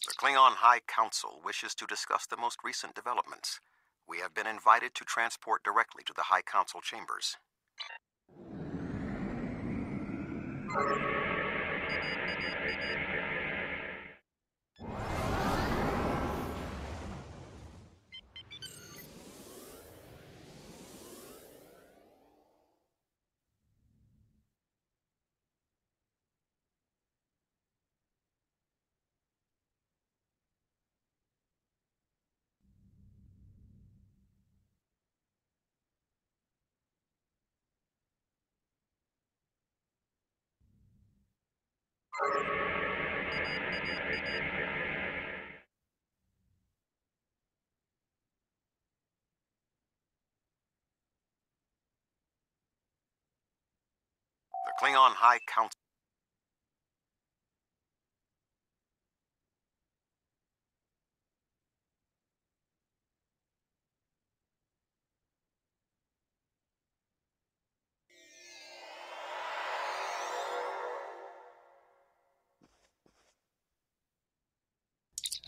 The Klingon High Council wishes to discuss the most recent developments. We have been invited to transport directly to the High Council chambers. The Klingon High Council.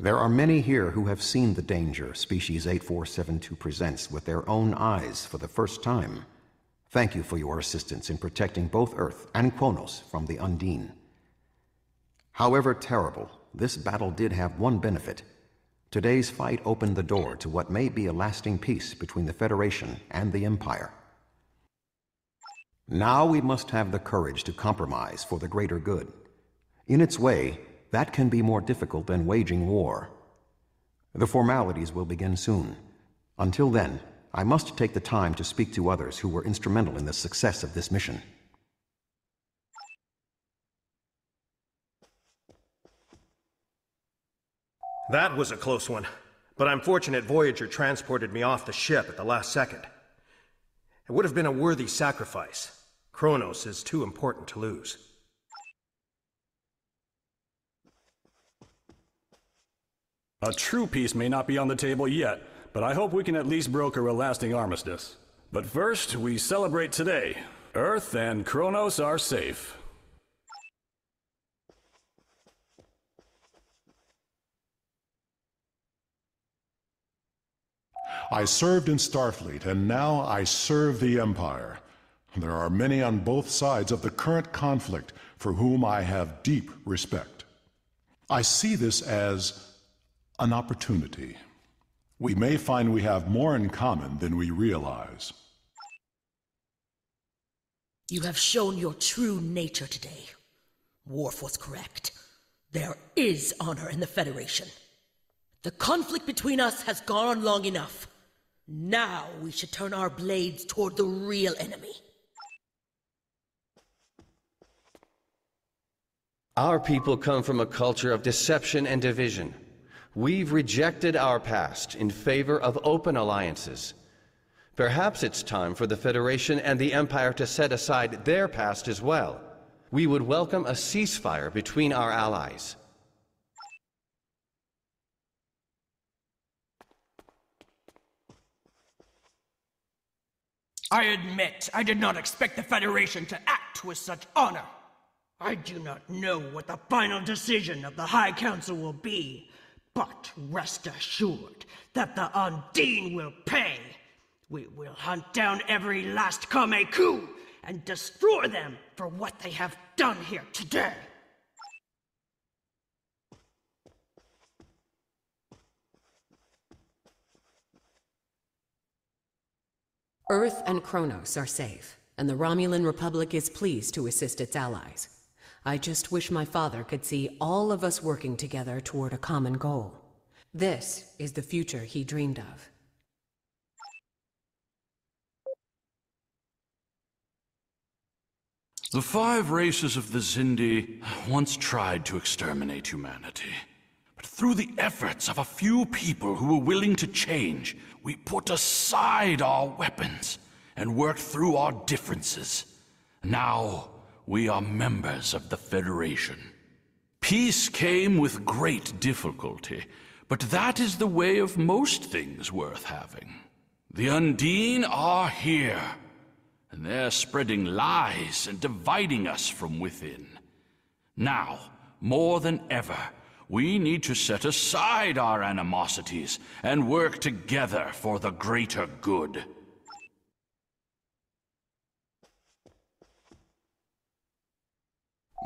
There are many here who have seen the danger Species 8472 presents with their own eyes for the first time. Thank you for your assistance in protecting both Earth and Kronos from the Undine. However terrible, this battle did have one benefit. Today's fight opened the door to what may be a lasting peace between the Federation and the Empire. Now we must have the courage to compromise for the greater good. In its way, that can be more difficult than waging war. The formalities will begin soon. Until then, I must take the time to speak to others who were instrumental in the success of this mission. That was a close one, but I'm fortunate Voyager transported me off the ship at the last second. It would have been a worthy sacrifice. Kronos is too important to lose. A true peace may not be on the table yet, but I hope we can at least broker a lasting armistice. But first, we celebrate today. Earth and Kronos are safe. I served in Starfleet, and now I serve the Empire. There are many on both sides of the current conflict for whom I have deep respect. I see this as an opportunity. We may find we have more in common than we realize. You have shown your true nature today. Worf was correct. There is honor in the Federation. The conflict between us has gone on long enough. Now we should turn our blades toward the real enemy. Our people come from a culture of deception and division. We've rejected our past in favor of open alliances. Perhaps it's time for the Federation and the Empire to set aside their past as well. We would welcome a ceasefire between our allies. I admit I did not expect the Federation to act with such honor. I do not know what the final decision of the High Council will be, but rest assured that the Undine will pay. We will hunt down every last Kameku and destroy them for what they have done here today. Earth and Kronos are safe, and the Romulan Republic is pleased to assist its allies. I just wish my father could see all of us working together toward a common goal. This is the future he dreamed of. The 5 races of the Zindi once tried to exterminate humanity. But through the efforts of a few people who were willing to change, we put aside our weapons and worked through our differences. Now, we are members of the Federation. Peace came with great difficulty, but that is the way of most things worth having. The Undine are here, and they're spreading lies and dividing us from within. Now, more than ever, we need to set aside our animosities and work together for the greater good.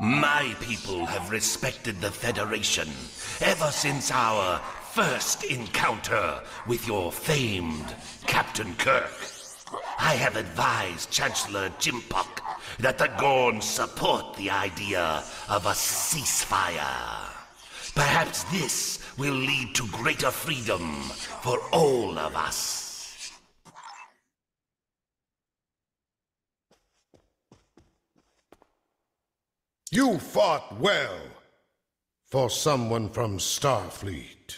My people have respected the Federation ever since our first encounter with your famed Captain Kirk. I have advised Chancellor Jimpok that the Gorns support the idea of a ceasefire. Perhaps this will lead to greater freedom for all of us. You fought well for someone from Starfleet.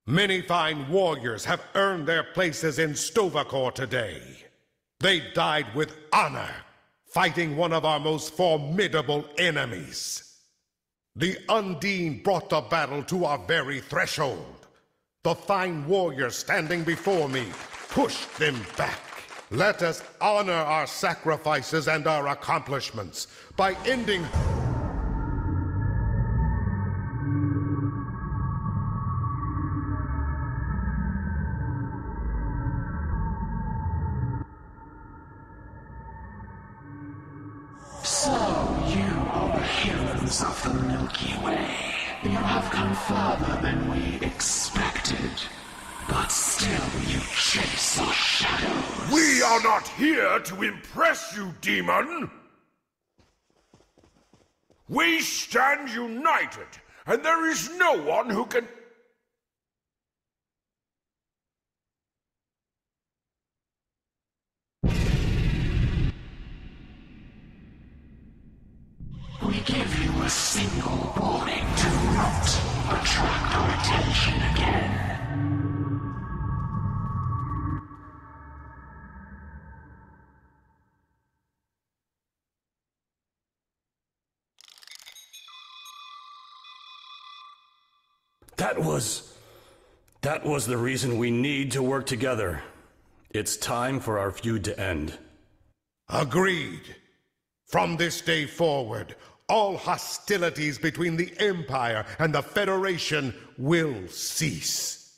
Many fine warriors have earned their places in Stovacor today. They died with honor, fighting one of our most formidable enemies. The Undine brought the battle to our very threshold. The fine warriors standing before me pushed them back. Let us honor our sacrifices and our accomplishments by ending... So, you are the heroes of the Milky Way. You have come further than we expected. But still you chase our shadows. We are not here to impress you, demon! We stand united, and there is no one who can... We give you a single warning to not attract our attention again. That was the reason we need to work together. It's time for our feud to end. Agreed. From this day forward, all hostilities between the Empire and the Federation will cease.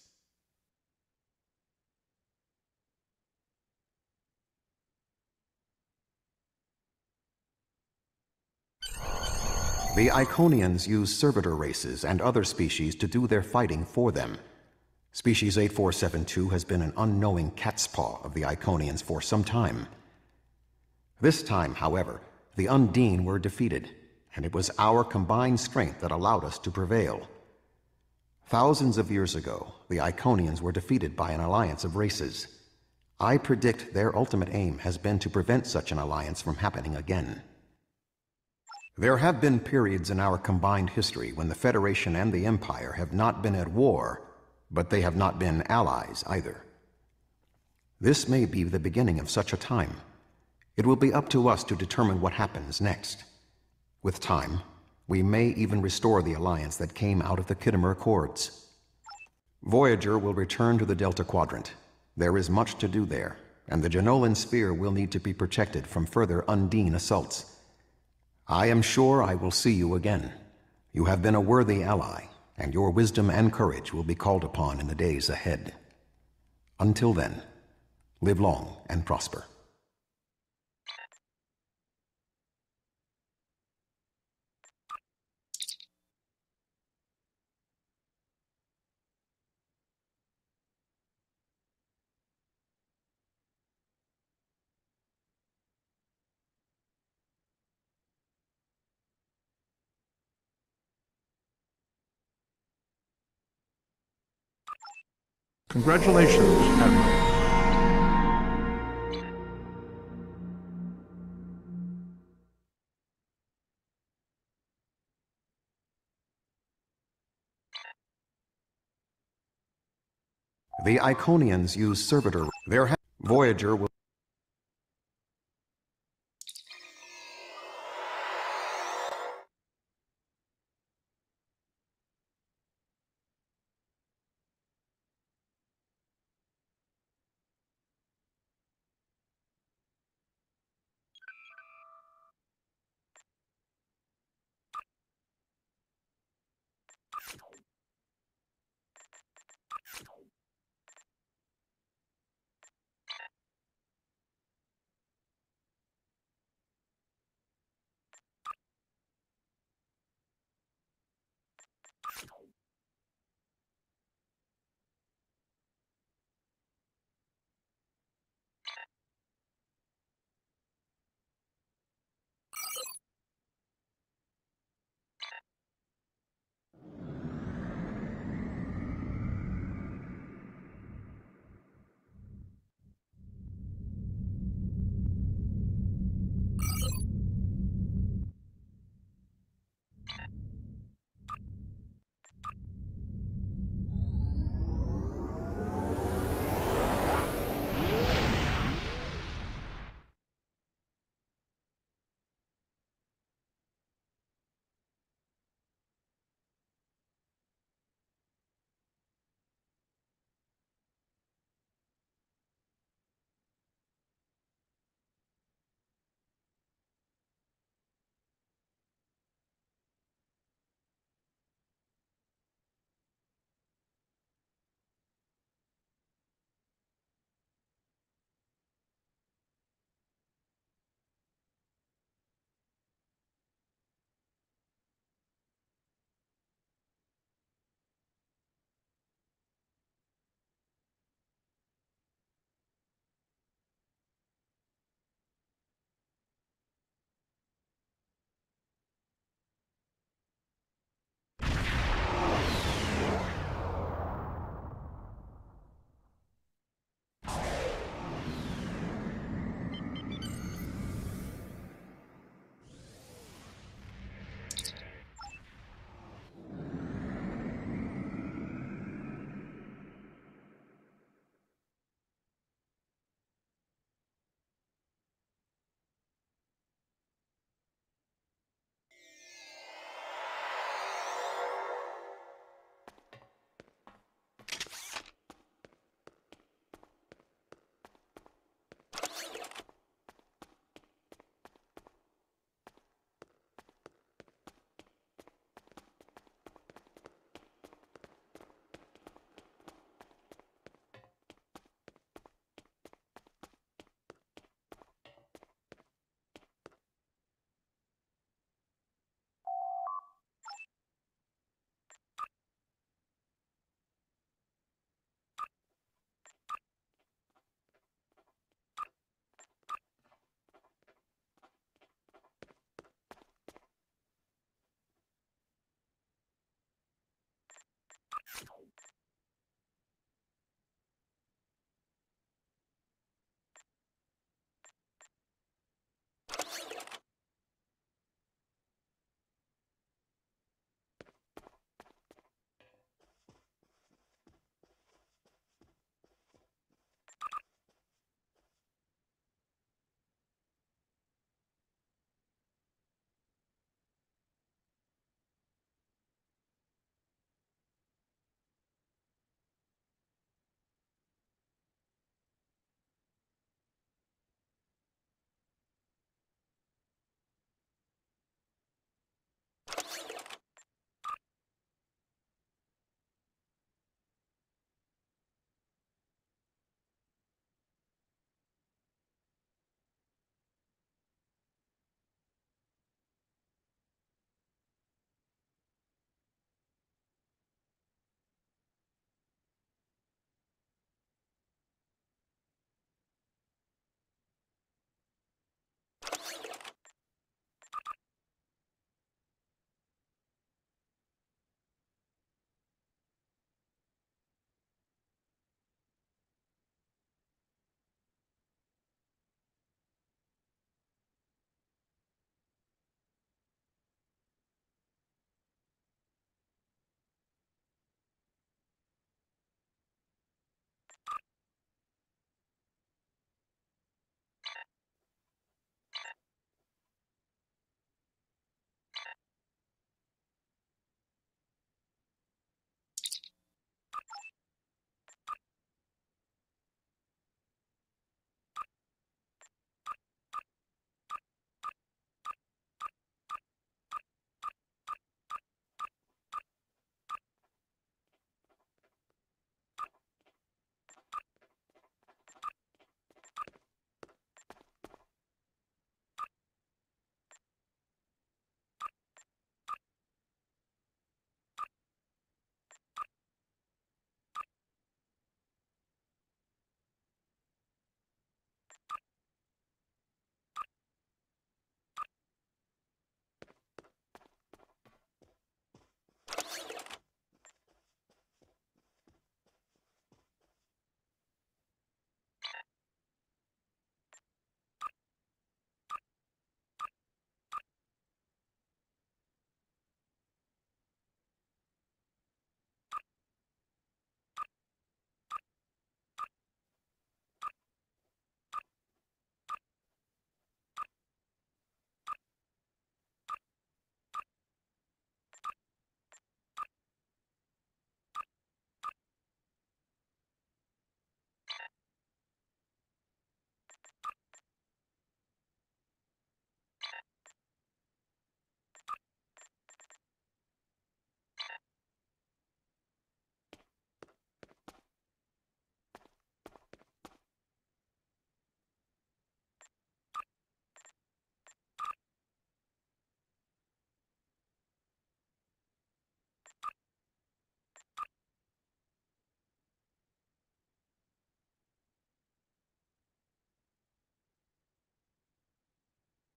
The Iconians use servitor races and other species to do their fighting for them. Species 8472 has been an unknowing catspaw of the Iconians for some time. This time, however, the Undine were defeated, and it was our combined strength that allowed us to prevail. Thousands of years ago, the Iconians were defeated by an alliance of races. I predict their ultimate aim has been to prevent such an alliance from happening again. There have been periods in our combined history when the Federation and the Empire have not been at war, but they have not been allies either. This may be the beginning of such a time. It will be up to us to determine what happens next. With time, we may even restore the alliance that came out of the Khitomer Accords. Voyager will return to the Delta Quadrant. There is much to do there, and the Jenolan Sphere will need to be protected from further Undine assaults. I am sure I will see you again. You have been a worthy ally, and your wisdom and courage will be called upon in the days ahead. Until then, live long and prosper. Congratulations, Admiral. The Iconians use servitor. Voyager will...